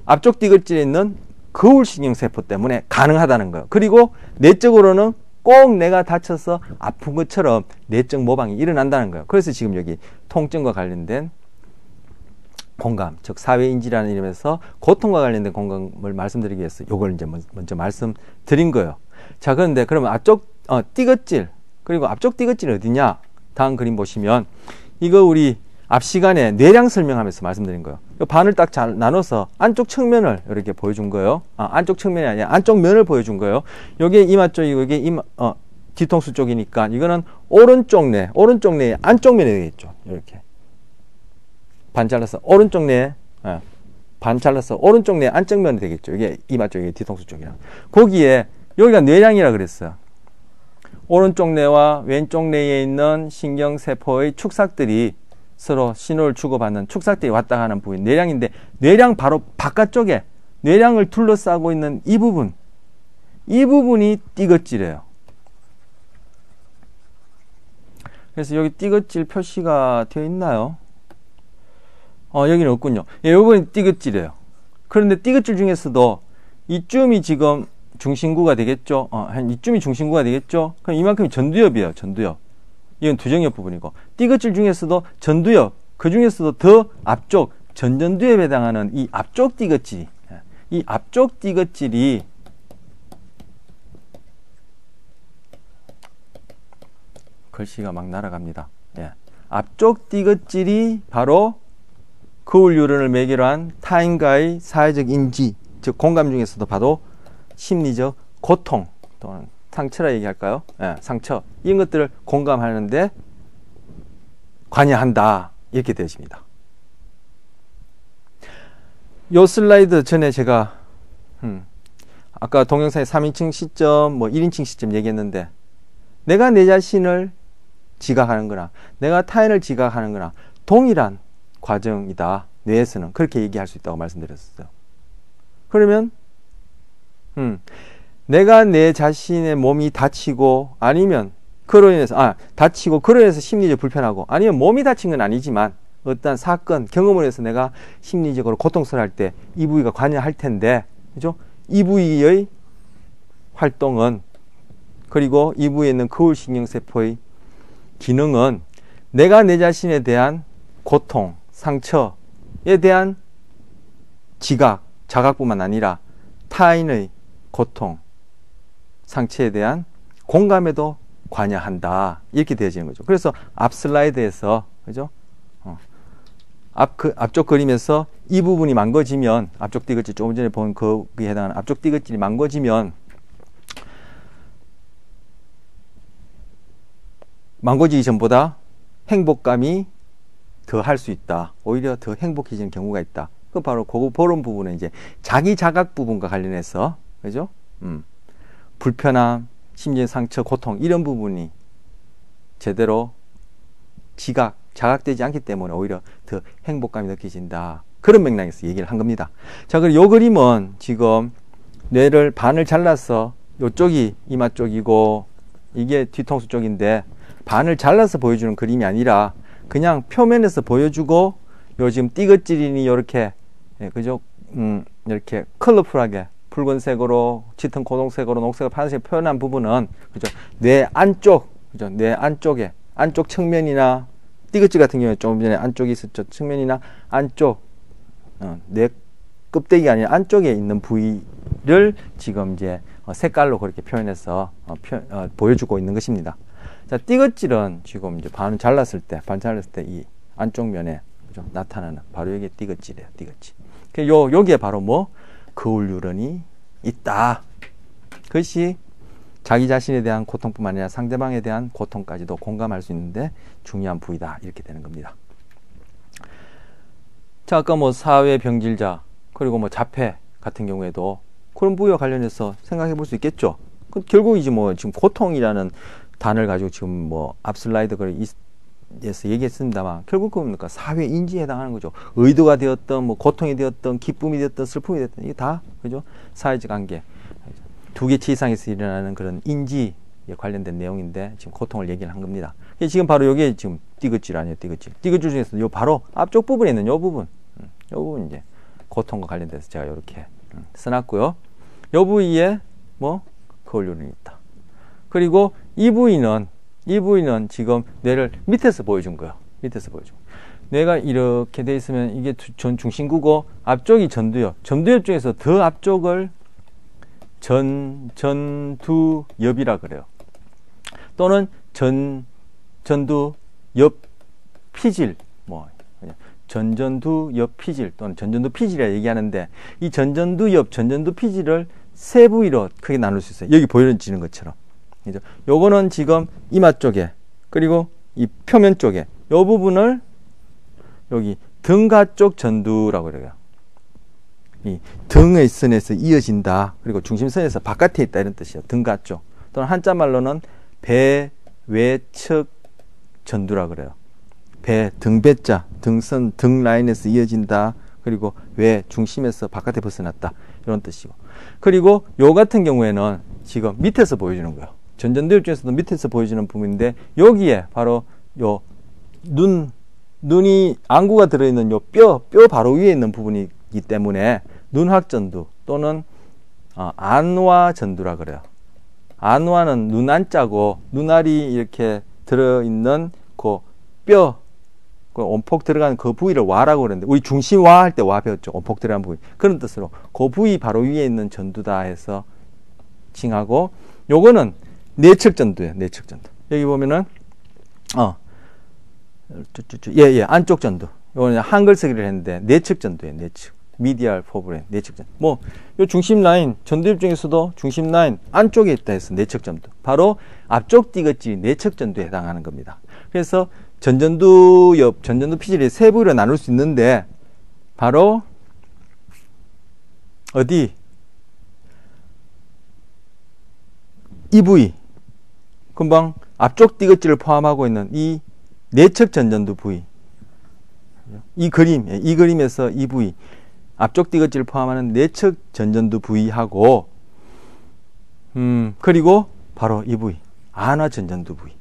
앞쪽 띠긋질에 있는 거울신경세포 때문에 가능하다는 거예요. 그리고 내적으로는 꼭 내가 다쳐서 아픈 것처럼 내적 모방이 일어난다는 거예요. 그래서 지금 여기 통증과 관련된 공감, 즉 사회인지라는 이름에서 고통과 관련된 공감을 말씀드리기 위해서 이걸 이제 먼저 말씀드린 거예요. 자, 그런데 그러면 앞쪽 띠긋질, 그리고 앞쪽 띠긋질이 어디냐? 다음 그림 보시면 이거 우리 앞 시간에 뇌량 설명하면서 말씀드린 거예요. 이 반을 딱 잘 나눠서 안쪽 측면을 이렇게 보여준 거예요. 안쪽 측면이 아니라 안쪽 면을 보여준 거예요. 여기 이마 쪽이고 이게 이마 뒤통수 쪽이니까 이거는 오른쪽 뇌 안쪽 면이 되겠죠. 이렇게 반 잘라서 오른쪽 뇌 반 잘라서 오른쪽 뇌 안쪽 면이 되겠죠. 이게 이마 쪽, 이게 뒤통수 쪽이랑. 거기에 여기가 뇌량이라 그랬어요. 오른쪽 뇌와 왼쪽 뇌에 있는 신경세포의 축삭들이 서로 신호를 주고받는 축삭들이 왔다 가는 부위, 뇌량인데 뇌량 바로 바깥쪽에 뇌량을 둘러싸고 있는 이 부분, 이 부분이 띠긋질이에요. 그래서 여기 띠긋질 표시가 되어 있나요? 여기는 없군요. 이 부분이 띠긋질이에요. 그런데 띠긋질 중에서도 이쯤이 지금 중심구가 되겠죠. 한 이쯤이 중심구가 되겠죠. 그럼 이만큼이 전두엽이에요. 전두엽. 이건 두정엽 부분이고, 띠긋질 중에서도 전두엽, 그 중에서도 더 앞쪽 전전두엽에 해당하는 이 앞쪽 띠긋질, 이 앞쪽 띠긋질이 글씨가 막 날아갑니다. 예. 앞쪽 띠긋질이 바로 거울 유런을 매개로 한 타인과의 사회적 인지, 즉 공감 중에서도 바로 심리적 고통 또는 상처라 얘기할까요? 예, 상처, 이런 것들을 공감하는데 관여한다, 이렇게 되어집니다. 요 슬라이드 전에 제가 아까 동영상에 3인칭 시점, 뭐 1인칭 시점 얘기했는데, 내가 내 자신을 지각하는 거나 내가 타인을 지각하는 거나 동일한 과정이다. 뇌에서는 그렇게 얘기할 수 있다고 말씀드렸어요. 그러면 내가 내 자신의 몸이 다치고, 아니면 그로 인해서 다치고 그로 인해서 심리적 불편하고, 아니면 몸이 다친 건 아니지만 어떤 사건, 경험을 해서 내가 심리적으로 고통스러워할 때 이 부위가 관여할 텐데, 그죠? 이 부위의 활동은, 그리고 이 부위에 있는 거울신경세포의 기능은 내가 내 자신에 대한 고통, 상처에 대한 지각, 자각뿐만 아니라 타인의 고통, 상처에 대한 공감에도 관여한다, 이렇게 되어지는 거죠. 그래서 앞 슬라이드에서, 그죠? 앞쪽 그림에서 이 부분이 망가지면, 앞쪽 띠긋질, 조금 전에 본 거기에 해당하는 앞쪽 띠긋질이 망가지면, 망가지기 전보다 행복감이 더 할 수 있다. 오히려 더 행복해지는 경우가 있다. 그 바로 그런 부분은 이제 자기 자각 부분과 관련해서, 그죠? 불편함, 심리적 상처, 고통, 이런 부분이 제대로 자각되지 않기 때문에 오히려 더 행복감이 느껴진다. 그런 맥락에서 얘기를 한 겁니다. 자, 그리고 요 그림은 지금 뇌를 반을 잘라서, 요쪽이 이마 쪽이고 이게 뒤통수 쪽인데, 반을 잘라서 보여주는 그림이 아니라 그냥 표면에서 보여주고, 요 지금 띠긋질이니 요렇게, 그죠? 이렇게 컬러풀하게 붉은색으로, 짙은 고동색으로, 녹색으로, 파란색 표현한 부분은, 그죠? 뇌 안쪽, 그죠? 뇌 안쪽에, 안쪽 측면이나, 띠긋질 같은 경우에 조금 전에 안쪽에 있었죠. 측면이나 안쪽, 뇌 껍데기가 아니라 안쪽에 있는 부위를 지금 이제 색깔로 그렇게 표현해서 보여주고 있는 것입니다. 자, 띠긋질은 지금 이제 반 잘랐을 때 이 안쪽 면에, 그죠? 나타나는 바로 여기 띠긋질이에요. 띠긋질. 여기에 바로 뭐 거울 유런이 있다. 그것이 자기 자신에 대한 고통뿐만 아니라 상대방에 대한 고통까지도 공감할 수 있는데 중요한 부위다, 이렇게 되는 겁니다. 자, 아까 뭐 사회병질자, 그리고 뭐 자폐 같은 경우에도 그런 부위와 관련해서 생각해 볼 수 있겠죠. 결국 이제 뭐 지금 고통이라는 단어를 가지고 지금 뭐 앞 슬라이드에서 얘기했습니다만, 결국 그뭡니까? 사회 인지에 해당하는 거죠. 의도가 되었던, 뭐 고통이 되었던, 기쁨이 되었던, 슬픔이 되었던, 이게 다, 그죠? 사회적 관계, 두 개치 이상에서 일어나는 그런 인지에 관련된 내용인데, 지금 고통을 얘기를 한 겁니다. 지금 바로 여기에 지금 띠긋질 아니에요, 띠긋질. 띠긋질 중에서 요 바로 앞쪽 부분에 있는 요 부분, 이제 고통과 관련돼서 제가 이렇게 써놨고요. 요 부위에 뭐 거울 유런이 있다. 그리고 이 부위는 지금 뇌를 밑에서 보여준 거예요. 밑에서 보여준 거예요. 뇌가 이렇게 돼 있으면 이게 중심구고, 앞쪽이 전두엽. 전두엽 중에서 더 앞쪽을 전두엽이라 그래요. 또는 전두엽 피질, 뭐 전전두엽 피질 또는 전전두 피질이라 얘기하는데, 이 전전두엽, 전전두 피질을 세 부위로 크게 나눌 수 있어요. 여기 보여지는 것처럼. 그죠? 요거는 지금 이마 쪽에, 그리고 이 표면 쪽에, 요 부분을 여기 등가 쪽 전두라고 그래요. 이 등의 선에서 이어진다. 그리고 중심선에서 바깥에 있다, 이런 뜻이에요. 등가 쪽. 또는 한자말로는 배 외측 전두라 그래요. 배, 등배자, 등선, 등 라인에서 이어진다. 그리고 외, 중심에서 바깥에 벗어났다. 이런 뜻이고. 그리고 요 같은 경우에는 지금 밑에서 보여주는 거예요. 전전두엽 중에서도 밑에서 보여주는 부분인데 여기에 바로 요 눈이 안구가 들어있는 요 뼈 바로 위에 있는 부분이기 때문에 눈확전두 또는 안와전두라 그래요. 안와는 눈 안자고 눈알이 이렇게 들어있는 그 뼈, 그 온폭 들어가는 그 부위를 와라고 그러는데 우리 중심와 할 때 와 배웠죠. 온폭 들어간 부위. 그런 뜻으로 그 부위 바로 위에 있는 전두다 해서 칭하고 요거는 내측전두예요. 내측전두. 여기 보면은 안쪽 전두. 요거는 한글 쓰기를 했는데 내측전두예요. 내측. 미디얼 포브레인 내측전두. 뭐 요 중심 라인 전두엽 중에서도 중심 라인 안쪽에 있다 해서 내측전두. 바로 앞쪽 띠긋질 내측전두에 해당하는 겁니다. 그래서 전전두엽, 전전두 피질이 세 부위로 나눌 수 있는데 바로 어디? 이 부위. 금방 앞쪽 띠긋질을 포함하고 있는 이 내측 전전두 부위. 이 그림에서 이 부위. 앞쪽 띠긋질을 포함하는 내측 전전두 부위하고 그리고 바로 이 부위. 안와 전전두 부위.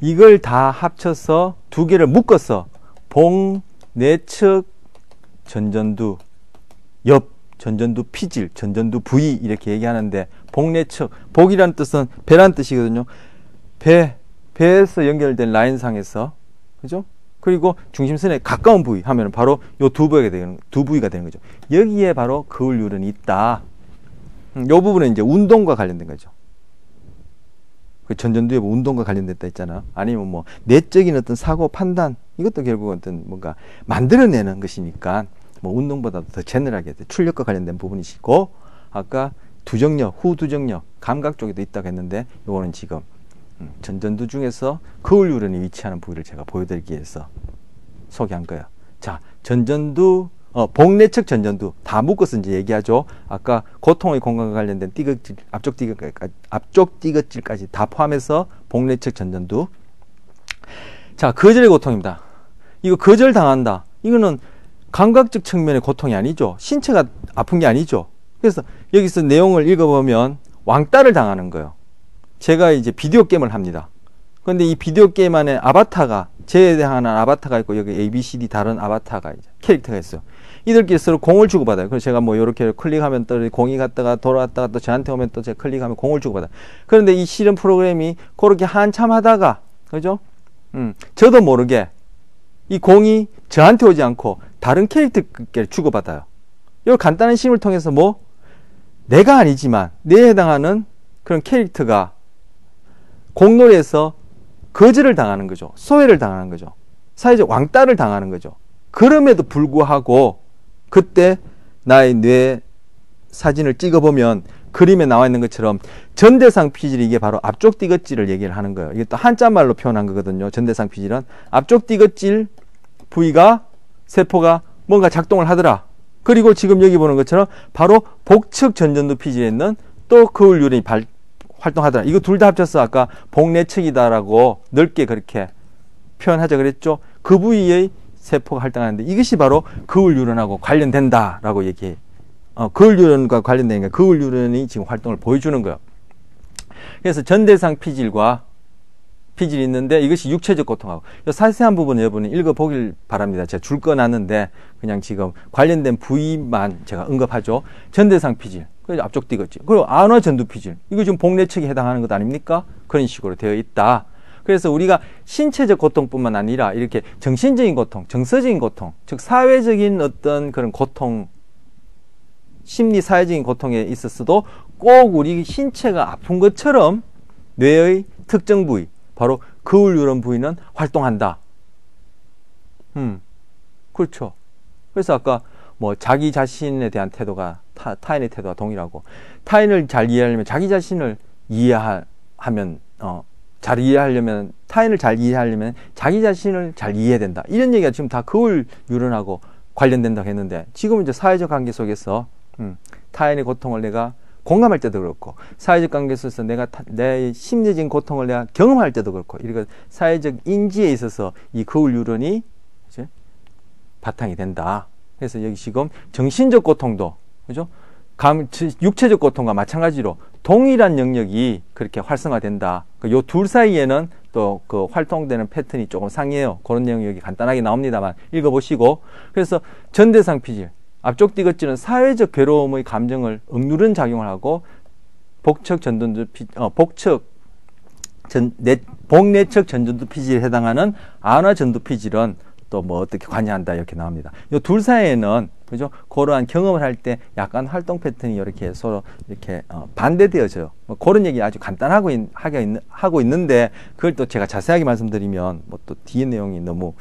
이걸 다 합쳐서 두 개를 묶어서 봉, 내측, 전전두, 옆, 전전두 피질, 전전두 부위 이렇게 얘기하는데 봉내측, 복이라는 뜻은 배란 뜻이거든요. 배에서 연결된 라인상에서 그죠? 그리고 중심선에 가까운 부위 하면 바로 요 두 부위가 되는 거죠. 여기에 바로 거울유런이 있다. 요 부분은 이제 운동과 관련된 거죠. 그 전전두엽 운동과 관련됐다 했잖아. 아니면 뭐 내적인 어떤 사고 판단 이것도 결국 어떤 뭔가 만들어내는 것이니까 뭐 운동보다도 더 제너럴하게 출력과 관련된 부분이시고 아까 두정력, 후두정력, 감각 쪽에도 있다고 했는데 요거는 지금 전전두 중에서 거울유런이 위치하는 부위를 제가 보여드리기 위해서 소개한 거예요. 자, 전전두, 복내측 전전두 다 묶어서 이제 얘기하죠. 아까 고통의 공간과 관련된 띠긋질, 앞쪽 띠긋질까지 다 포함해서 복내측 전전두. 자, 거절의 고통입니다. 이거 거절 당한다. 이거는 감각적 측면의 고통이 아니죠. 신체가 아픈 게 아니죠. 그래서 여기서 내용을 읽어보면 왕따를 당하는 거예요. 제가 이제 비디오 게임을 합니다. 그런데 이 비디오 게임 안에 아바타가, 제에 대한 아바타가 있고, 여기 A, B, C, D 다른 아바타가, 이제 캐릭터가 있어요. 이들끼리 서로 공을 주고받아요. 그래서 제가 뭐 이렇게 클릭하면 또 공이 갔다가 돌아왔다가 또 저한테 오면 또 제가 클릭하면 공을 주고받아요. 그런데 이 실험 프로그램이 그렇게 한참 하다가, 그죠? 저도 모르게 이 공이 저한테 오지 않고 다른 캐릭터끼리 주고받아요. 이 간단한 실험을 통해서 뭐, 내가 아니지만, 내에 해당하는 그런 캐릭터가 공놀이에서 거절을 당하는 거죠. 소외를 당하는 거죠. 사회적 왕따를 당하는 거죠. 그럼에도 불구하고 그때 나의 뇌 사진을 찍어보면 그림에 나와 있는 것처럼 전대상 피질이 이게 바로 앞쪽 띠긋질을 얘기를 하는 거예요. 이게 또 한자말로 표현한 거거든요. 전대상 피질은 앞쪽 띠긋질 부위가 세포가 뭔가 작동을 하더라. 그리고 지금 여기 보는 것처럼 바로 복측 전전두 피질에 있는 또 거울유런이 활동하더라. 이거 둘 다 합쳐서 아까 복내측이다라고 넓게 그렇게 표현하자 그랬죠. 그 부위의 세포가 활동하는데 이것이 바로 거울유런하고 관련된다라고 얘기해. 거울유런과 관련되니까 거울유런이 지금 활동을 보여주는 거예요. 그래서 전대상 피질과 피질이 있는데 이것이 육체적 고통하고 자세한 부분은 여러분이 읽어보길 바랍니다. 제가 줄 거 놨는데 그냥 지금 관련된 부위만 제가 언급하죠. 전대상 피질. 앞쪽 띠긋질. 그리고 안와 전두 피질. 이거 지금 복내측에 해당하는 것 아닙니까? 그런 식으로 되어 있다. 그래서 우리가 신체적 고통뿐만 아니라 이렇게 정신적인 고통, 정서적인 고통, 즉 사회적인 어떤 그런 고통, 심리 사회적인 고통에 있어서도 꼭 우리 신체가 아픈 것처럼 뇌의 특정 부위, 바로 거울유런 부위는 활동한다. 그렇죠. 그래서 아까 뭐 자기 자신에 대한 태도가 타인의 태도와 동일하고 타인을 잘 이해하려면 자기 자신을 이해하면 잘 이해하려면 타인을 잘 이해하려면 자기 자신을 잘 이해해야 된다. 이런 얘기가 지금 다 거울유런하고 관련된다고 했는데 지금 이제 사회적 관계 속에서 타인의 고통을 내가 공감할 때도 그렇고, 사회적 관계에 있어서 내 심리적인 고통을 내가 경험할 때도 그렇고, 이런 사회적 인지에 있어서 이 거울 유런이 이제 바탕이 된다. 그래서 여기 지금 정신적 고통도, 그죠? 육체적 고통과 마찬가지로 동일한 영역이 그렇게 활성화된다. 요 둘 사이에는 또 그 활동되는 패턴이 조금 상이해요. 그런 내용이 여기 간단하게 나옵니다만 읽어보시고, 그래서 전대상 피질, 앞쪽 디귿질은 사회적 괴로움의 감정을 억누른 작용을 하고, 복내척 전전두 피질에 해당하는 안화 전두 피질은 또 뭐 어떻게 관여한다 이렇게 나옵니다. 요 둘 사이에는, 그죠? 그러한 경험을 할 때 약간 활동 패턴이 이렇게 서로 이렇게 반대되어져요. 뭐 그런 얘기 아주 간단하고 하고 있는데, 그걸 또 제가 자세하게 말씀드리면 뭐 또 뒤에 내용이 너무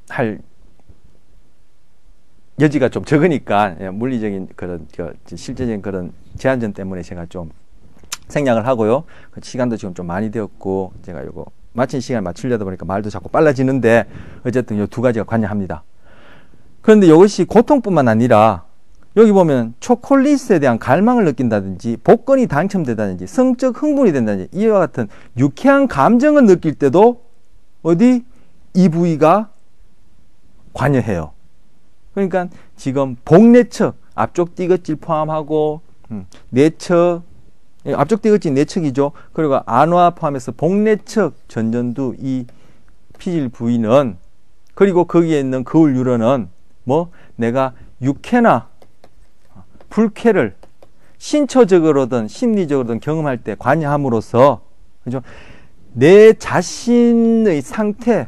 할 여지가 좀 적으니까, 물리적인 그런 실제적인 그런 제한점 때문에 제가 좀 생략을 하고요. 그 시간도 지금 좀 많이 되었고, 제가 요거 마친 시간을 맞추려다 보니까 말도 자꾸 빨라지는데, 어쨌든 요 두 가지가 관여합니다. 그런데 이것이 고통뿐만 아니라, 여기 보면 초콜릿에 대한 갈망을 느낀다든지, 복권이 당첨되다든지, 성적 흥분이 된다든지, 이와 같은 유쾌한 감정을 느낄 때도 어디 이 부위가 관여해요. 그러니까 지금 복내척, 앞쪽 디귿질 포함하고 내척, 앞쪽 디귿질 내척이죠. 그리고 안화 포함해서 복내척, 전전두 이 피질 부위는, 그리고 거기에 있는 거울 유런은 뭐 내가 육쾌나 불쾌를 신체적으로든 심리적으로든 경험할 때 관여함으로써, 그죠? 내 자신의 상태에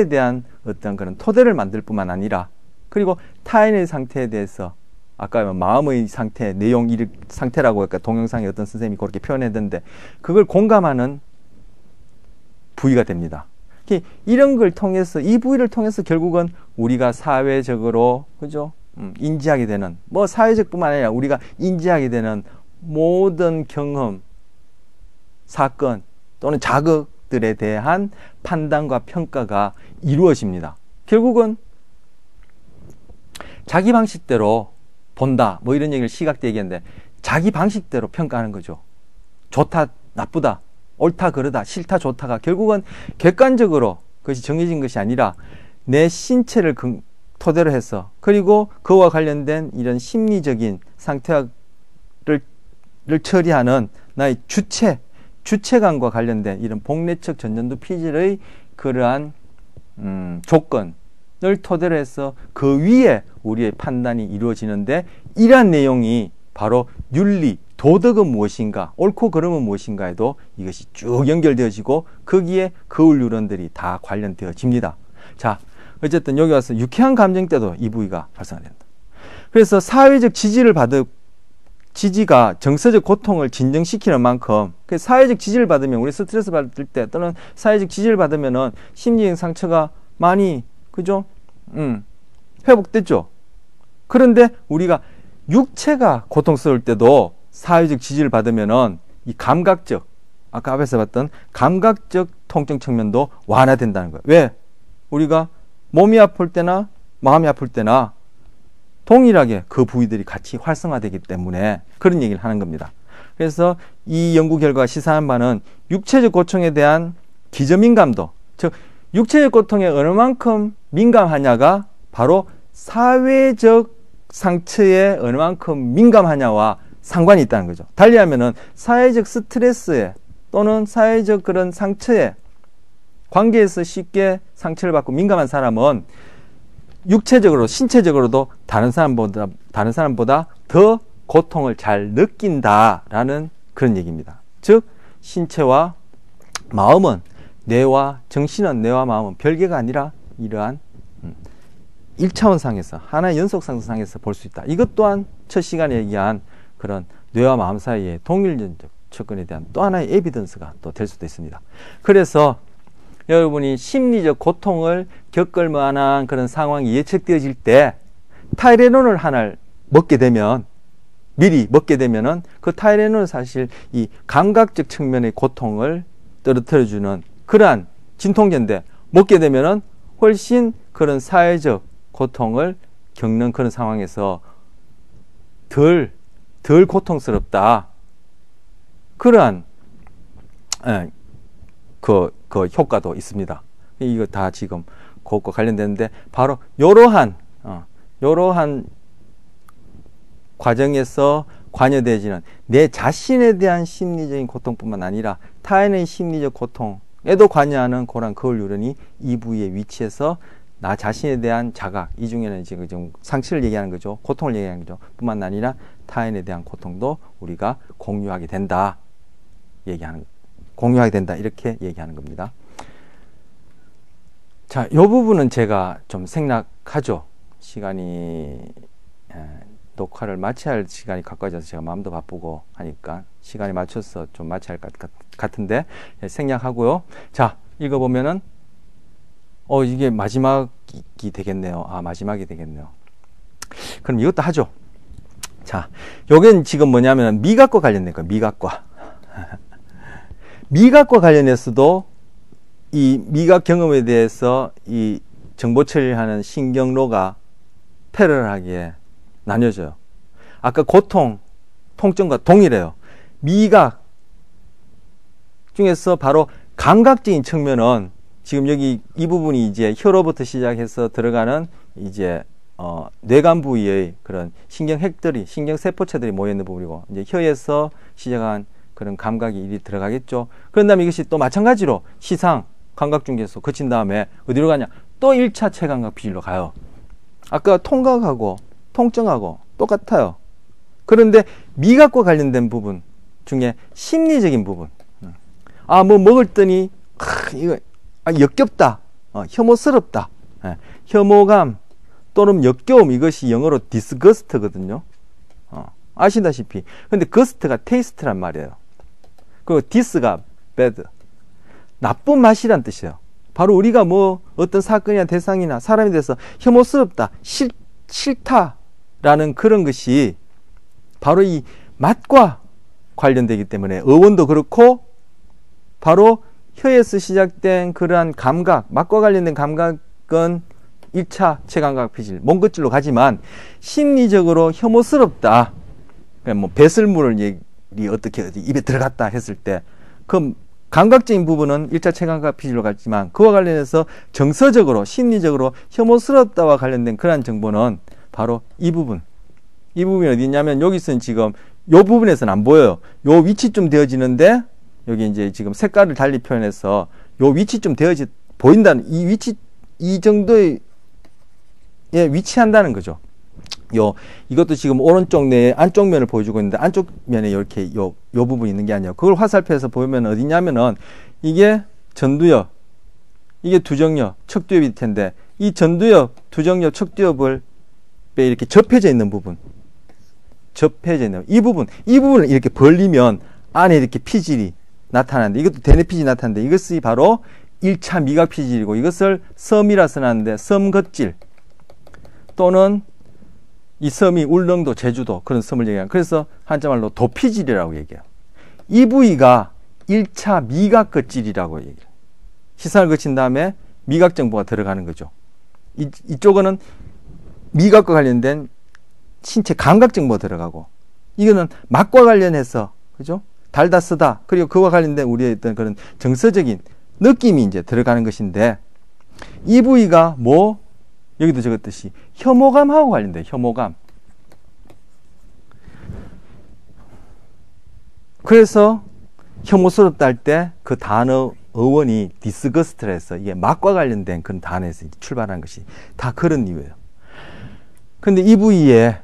대한 어떤 그런 토대를 만들 뿐만 아니라, 그리고 타인의 상태에 대해서, 아까 마음의 상태, 내용 상태라고 할까, 동영상에 어떤 선생님이 그렇게 표현했는데, 그걸 공감하는 부위가 됩니다. 이런 걸 통해서, 이 부위를 통해서 결국은 우리가 사회적으로, 그죠? 인지하게 되는, 뭐 사회적 뿐만 아니라 우리가 인지하게 되는 모든 경험, 사건 또는 자극들에 대한 판단과 평가가 이루어집니다. 결국은 자기 방식대로 본다, 뭐 이런 얘기를 시각대 얘기했는데, 자기 방식대로 평가하는 거죠. 좋다, 나쁘다, 옳다, 그르다, 싫다, 좋다가 결국은 객관적으로 그것이 정해진 것이 아니라 내 신체를 토대로 해서, 그리고 그와 관련된 이런 심리적인 상태를 처리하는 나의 주체감과 관련된 이런 복내척 전전두 피질의 그러한 조건을 토대로 해서 그 위에 우리의 판단이 이루어지는데, 이러한 내용이 바로 윤리, 도덕은 무엇인가, 옳고 그름은 무엇인가에도 이것이 쭉 연결되어지고, 거기에 거울 유런들이 다 관련되어집니다. 자, 어쨌든 여기 와서 유쾌한 감정 때도 이 부위가 활성화된다. 그래서 사회적 지지가 정서적 고통을 진정시키는 만큼, 사회적 지지를 받으면, 우리 스트레스 받을 때 또는 사회적 지지를 받으면은 심리적 상처가 많이, 그죠? 회복됐죠. 그런데 우리가 육체가 고통스러울 때도 사회적 지지를 받으면은 이 감각적, 아까 앞에서 봤던 감각적 통증 측면도 완화된다는 거예요. 왜? 우리가 몸이 아플 때나 마음이 아플 때나 동일하게 그 부위들이 같이 활성화되기 때문에 그런 얘기를 하는 겁니다. 그래서 이 연구 결과가 시사한 바는 육체적 고통에 대한 기저민감도, 즉 육체적 고통에 어느 만큼 민감하냐가 바로 사회적 상처에 어느 만큼 민감하냐와 상관이 있다는 거죠. 달리하면은 사회적 스트레스에 또는 사회적 그런 상처에, 관계에서 쉽게 상처를 받고 민감한 사람은 육체적으로, 신체적으로도 다른 사람보다 더 고통을 잘 느낀다라는 그런 얘기입니다. 즉 신체와 마음은, 뇌와 정신은, 뇌와 마음은 별개가 아니라 이러한 1차원상에서, 하나의 연속상상에서 볼 수 있다. 이것 또한 첫 시간에 얘기한 그런 뇌와 마음 사이의 동일전적 접근에 대한 또 하나의 에비던스가 또 될 수도 있습니다. 그래서 여러분이 심리적 고통을 겪을 만한 그런 상황이 예측되어질 때 타이레놀을 하나를 먹게 되면, 미리 먹게 되면은 그 타이레놀은 사실 이 감각적 측면의 고통을 떨어뜨려주는 그러한 진통제인데, 먹게 되면은 훨씬 그런 사회적 고통을 겪는 그런 상황에서 덜 고통스럽다. 그러한 그 효과도 있습니다. 이거 다 지금 그것과 관련되는데 바로 요러한 과정에서 관여되지는 내 자신에 대한 심리적인 고통뿐만 아니라 타인의 심리적 고통에도 관여하는 그런 거울 유런이 이 부위에 위치해서 나 자신에 대한 자각, 이 중에는 지금 상실을 얘기하는 거죠. 고통을 얘기하는 거죠. 뿐만 아니라 타인에 대한 고통도 우리가 공유하게 된다. 공유하게 된다. 이렇게 얘기하는 겁니다. 자, 이 부분은 제가 좀 생략하죠. 시간이 녹화를 마쳐야 할 시간이 가까워져서 제가 마음도 바쁘고 하니까 시간에 맞춰서 좀 마쳐야 할 것 같은데 생략하고요. 자, 읽어보면은 이게 마지막이 되겠네요. 마지막이 되겠네요. 그럼 이것도 하죠. 자, 요건 지금 뭐냐면 미각과 관련된 거예요. 미각과. 미각과 관련해서도 이 미각 경험에 대해서 이 정보 처리하는 신경로가 패러럴하게 나뉘어져요. 아까 고통, 통증과 동일해요. 미각 중에서 바로 감각적인 측면은 지금 여기 이 부분이 이제 혀로부터 시작해서 들어가는 이제 뇌간 부위의 그런 신경핵들이, 신경세포체들이 모여있는 부분이고, 이제 혀에서 시작한 그런 감각이 일이 들어가겠죠. 그런 다음에 이것이 또 마찬가지로 시상, 감각 중에서 거친 다음에 어디로 가냐? 또 1차 체감각 피질로 가요. 아까 통각하고 통증하고 똑같아요. 그런데 미각과 관련된 부분 중에 심리적인 부분. 뭐 먹었더니, 이거, 역겹다. 혐오스럽다. 혐오감 또는 역겨움, 이것이 영어로 disgust거든요. 아시다시피. 근데 gust가 taste란 말이에요. 그리고 dis가 bad. 나쁜 맛이란 뜻이에요. 바로 우리가 뭐 어떤 사건이나 대상이나 사람에 대해서 혐오스럽다, 싫다라는 그런 것이 바로 이 맛과 관련되기 때문에 어원도 그렇고 바로 혀에서 시작된 그러한 감각, 맛과 관련된 감각은 1차 체감각 피질, 몸끝질로 가지만 심리적으로 혐오스럽다. 뭐 배설물을 어떻게 입에 들어갔다 했을 때 그 감각적인 부분은 1차 체감각 피질로 갔지만 그와 관련해서 정서적으로 심리적으로 혐오스럽다와 관련된 그러한 정보는 바로 이 부분. 이 부분이 어디 있냐면 여기서는 지금 요 부분에서는 안 보여요. 요 위치쯤 되어지는데 여기 이제 지금 색깔을 달리 표현해서 요 위치쯤 보인다는 이 위치, 이 정도의 위치한다는 거죠. 이것도 지금 오른쪽 내 안쪽 면을 보여주고 있는데 안쪽 면에 이렇게 요 부분이 있는 게 아니에요. 그걸 화살표에서 보면 어디냐면은 이게 전두엽, 이게 두정엽, 척두엽일 텐데 이 전두엽, 두정엽, 척두엽을 이렇게 접혀져 있는 부분, 접혀져 있는 이 부분을 이렇게 벌리면 안에 이렇게 피질이 나타나는데 이것도 대뇌 피질이 나타나는데 이것이 바로 1차 미각 피질이고 이것을 섬이라 써놨는데 섬겉질 또는 이 섬이 울릉도, 제주도 그런 섬을 얘기하는 그래서 한자말로 도피질이라고 얘기해요. 이 부위가 1차 미각 겉질이라고 얘기해요. 시선을 거친 다음에 미각 정보가 들어가는 거죠. 이쪽은 미각과 관련된 신체 감각 정보가 들어가고 이거는 맛과 관련해서 그죠? 달다 쓰다 그리고 그와 관련된 우리의 어떤 그런 정서적인 느낌이 이제 들어가는 것인데 이 부위가 뭐 여기도 적었듯이 혐오감하고 관련돼요. 혐오감. 그래서 혐오스럽다 할 때 그 단어 어원이 디스거스트라 해서 이게 맛과 관련된 그런 단어에서 출발한 것이 다 그런 이유예요. 근데 이 부위에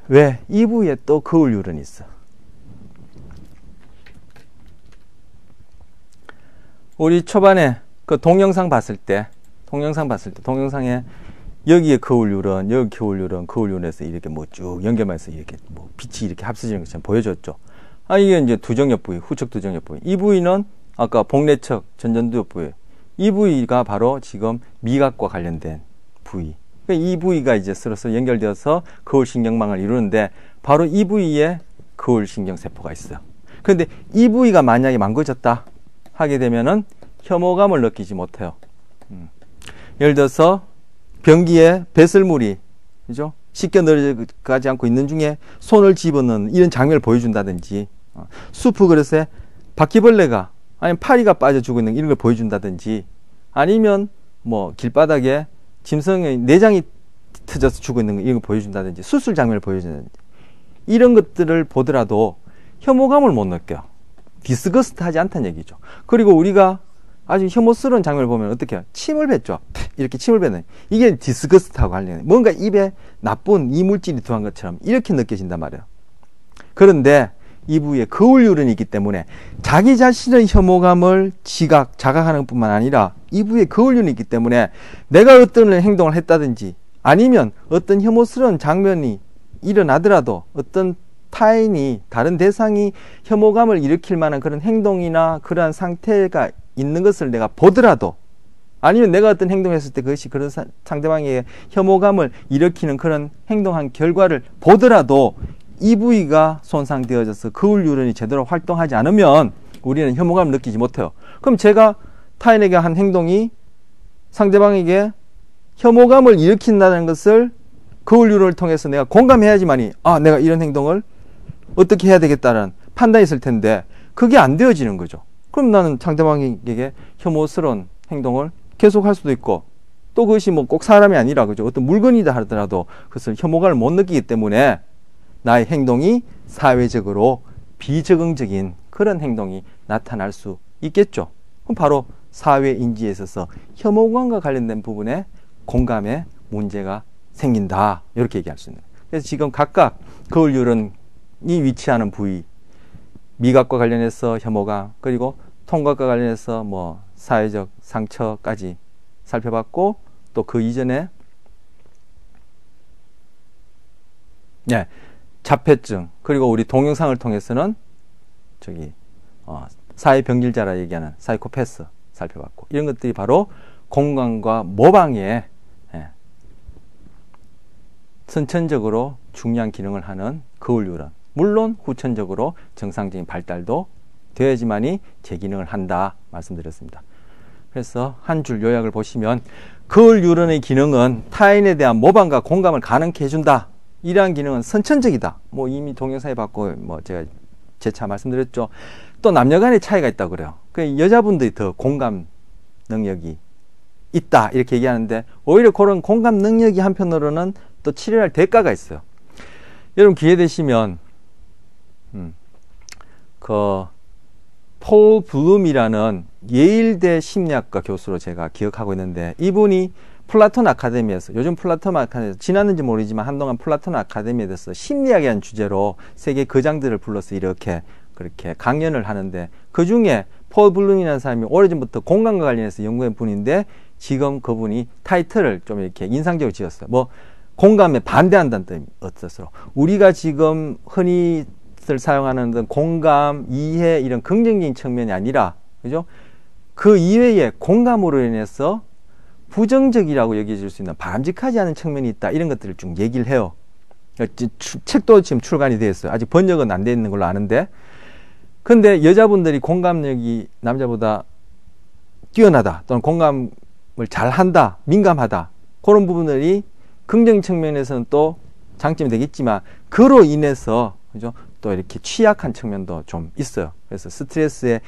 이 부위에 또 거울 유런이 있어. 우리 초반에 그 동영상 봤을 때 동영상에 여기에 거울 유런, 여기 거울 유런, 거울 유런에서 이렇게 뭐 쭉 연결해서 이렇게 뭐 빛이 이렇게 합쳐지는 것처럼 보여줬죠. 이게 이제 두정엽 부위, 후측 두정엽 부위. 이 부위는 아까 복내척, 전전두엽 부위. 이 부위가 바로 지금 미각과 관련된 부위. 이 부위가 이제 서로 연결되어서 거울 신경망을 이루는데 바로 이 부위에 거울 신경세포가 있어요. 그런데 이 부위가 만약에 망가졌다 하게 되면은 혐오감을 느끼지 못해요. 예를 들어서 변기에 배설물이 그죠? 씻겨 들어가지 않고 있는 중에 손을 집어넣는 이런 장면을 보여준다든지, 수프 그릇에 바퀴벌레가 아니면 파리가 빠져 죽어 있는 이런 걸 보여준다든지, 아니면 뭐 길바닥에 짐승의 내장이 터져서 죽어 있는 거 이런 걸 보여준다든지, 수술 장면을 보여준다든지, 이런 것들을 보더라도 혐오감을 못 느껴요. 디스거스트하지 않다는 얘기죠. 그리고 우리가 아주 혐오스러운 장면을 보면 어떻게 해요? 침을 뱉죠. 이렇게 침을 뱉는, 이게 디스거스트하고 관련해. 뭔가 입에 나쁜 이물질이 들어간 것처럼 이렇게 느껴진단 말이에요. 그런데 이 부위에 거울 유런이 있기 때문에 자기 자신의 혐오감을 자각하는 뿐만 아니라 이 부위에 거울 유런이 있기 때문에 내가 어떤 행동을 했다든지, 아니면 어떤 혐오스러운 장면이 일어나더라도 어떤 타인이, 다른 대상이 혐오감을 일으킬 만한 그런 행동이나 그러한 상태가 있는 것을 내가 보더라도, 아니면 내가 어떤 행동을 했을 때 그것이 그런 상대방에게 혐오감을 일으키는 그런 행동한 결과를 보더라도 이 부위가 손상되어져서 거울 유런이 제대로 활동하지 않으면 우리는 혐오감을 느끼지 못해요. 그럼 제가 타인에게 한 행동이 상대방에게 혐오감을 일으킨다는 것을 거울 유런을 통해서 내가 공감해야지만이, 아, 내가 이런 행동을 어떻게 해야 되겠다는 판단이 있을 텐데 그게 안 되어지는 거죠. 그럼 나는 상대방에게 혐오스러운 행동을 계속할 수도 있고, 또 그것이 뭐 꼭 사람이 아니라, 그죠, 어떤 물건이다 하더라도 그것을 혐오감을 못 느끼기 때문에 나의 행동이 사회적으로 비적응적인 그런 행동이 나타날 수 있겠죠. 그럼 바로 사회인지에 있어서 혐오감과 관련된 부분에 공감에 문제가 생긴다, 이렇게 얘기할 수 있는 거예요. 그래서 지금 각각 거울 유런이 위치하는 부위, 미각과 관련해서 혐오감, 그리고 통각과 관련해서 뭐 사회적 상처까지 살펴봤고, 또 그 이전에 자폐증, 그리고 우리 동영상을 통해서는 사회병질자라 얘기하는 사이코패스 살펴봤고, 이런 것들이 바로 공감과 모방에 선천적으로 중요한 기능을 하는 거울 유런, 물론 후천적으로 정상적인 발달도 되어야지만이 제 기능을 한다 말씀드렸습니다. 그래서 한 줄 요약을 보시면, 거울 유런의 기능은 타인에 대한 모방과 공감을 가능케 해준다. 이러한 기능은 선천적이다. 뭐 이미 동영상에 봤고, 뭐 제가 재차 말씀드렸죠. 또 남녀 간의 차이가 있다고 그래요. 그 여자분들이 더 공감 능력이 있다, 이렇게 얘기하는데, 오히려 그런 공감 능력이 한편으로는 또 치료할 대가가 있어요. 여러분 기회 되시면 폴 블룸이라는 예일대 심리학과 교수로 제가 기억하고 있는데, 이분이 플라톤 아카데미에서, 요즘 플라톤 아카데미에서 지났는지 모르지만 한동안 플라톤 아카데미에 대해서 심리학이라는 주제로 세계 거장들을 불러서 그렇게 강연을 하는데, 그 중에 폴 블룸이라는 사람이 오래전부터 공감과 관련해서 연구한 분인데, 지금 그분이 타이틀을 좀 이렇게 인상적으로 지었어요. 뭐 공감에 반대한다는 뜻으로, 우리가 지금 흔히 사용하는 공감, 이해, 이런 긍정적인 측면이 아니라, 그죠? 그 이외에 공감으로 인해서 부정적이라고 여겨질 수 있는 바람직하지 않은 측면이 있다, 이런 것들을 쭉 얘기를 해요. 책도 지금 출간이 되어 있어요. 아직 번역은 안 되어 있는 걸로 아는데, 근데 여자분들이 공감력이 남자보다 뛰어나다, 또는 공감을 잘한다, 민감하다, 그런 부분들이 긍정 측면에서는 또 장점이 되겠지만, 그로 인해서, 그죠, 또 이렇게 취약한 측면도 좀 있어요. 그래서 스트레스에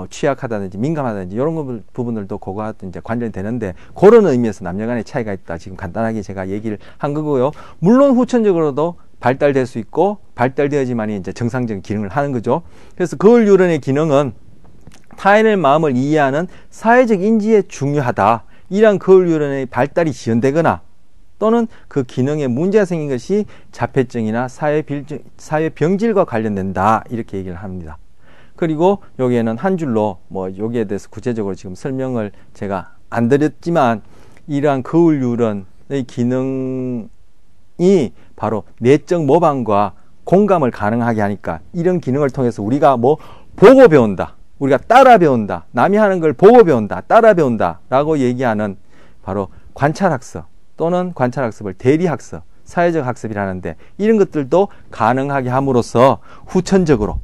취약하다든지 민감하다든지 이런 부분들도 그거와 이제 관련이 되는데, 그런 의미에서 남녀 간의 차이가 있다, 지금 간단하게 제가 얘기를 한 거고요. 물론 후천적으로도 발달될 수 있고, 발달되어야지만이 이제 정상적인 기능을 하는 거죠. 그래서 거울 유런의 기능은 타인의 마음을 이해하는 사회적 인지에 중요하다. 이러한 거울 유런의 발달이 지연되거나, 또는 그 기능에 문제가 생긴 것이 자폐증이나 사회병질과 관련된다, 이렇게 얘기를 합니다. 그리고 여기에는 한 줄로 뭐 여기에 대해서 구체적으로 지금 설명을 제가 안 드렸지만, 이러한 거울 유런의 기능이 바로 내적 모방과 공감을 가능하게 하니까, 이런 기능을 통해서 우리가 뭐 보고 배운다, 우리가 따라 배운다, 남이 하는 걸 보고 배운다, 따라 배운다 라고 얘기하는 바로 관찰학습, 또는 관찰학습을 대리학습, 사회적 학습이라는데, 이런 것들도 가능하게 함으로써 후천적으로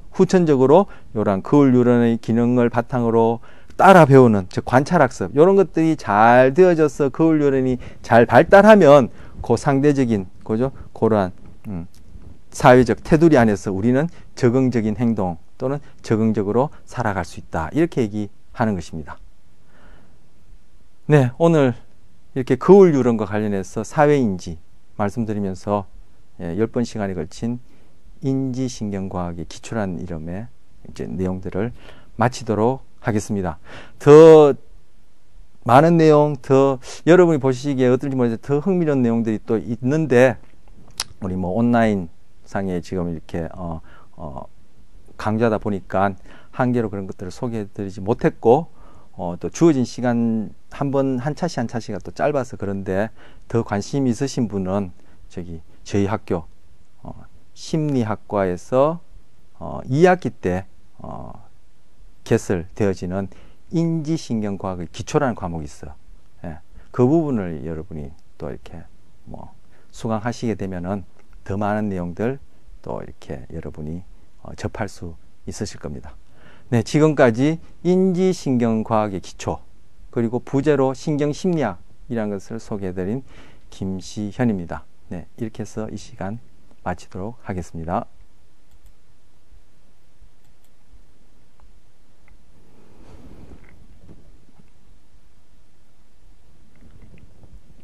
이런 거울 유런의 기능을 바탕으로 따라 배우는, 즉 관찰학습, 이런 것들이 잘 되어져서 거울 유런이 잘 발달하면 그 상대적인 그죠? 그러한 사회적 테두리 안에서 우리는 적응적인 행동 또는 적응적으로 살아갈 수 있다. 이렇게 얘기하는 것입니다. 네, 오늘 이렇게 거울 유런과 관련해서 사회인지 말씀드리면서 10번 시간에 걸친 인지신경과학의 기초라는 이름의 이제 내용들을 마치도록 하겠습니다. 더 많은 내용, 더 여러분이 보시기에 어떨지 모르겠는데 더 흥미로운 내용들이 또 있는데 우리 뭐 온라인 상에 지금 이렇게 강좌다 보니까 한계로 그런 것들을 소개해드리지 못했고 또 주어진 시간 한 차시가 또 짧아서 그런데 더 관심 있으신 분은 저희 학교 심리학과에서 2학기 때 개설되어지는 인지신경과학의 기초라는 과목이 있어요. 예, 그 부분을 여러분이 또 이렇게 뭐 수강하시게 되면은 더 많은 내용들 또 이렇게 여러분이 접할 수 있으실 겁니다. 네, 지금까지 인지신경과학의 기초 그리고 부제로 신경심리학이라는 것을 소개해드린 김시현입니다. 네, 이렇게 해서 이 시간 마치도록 하겠습니다.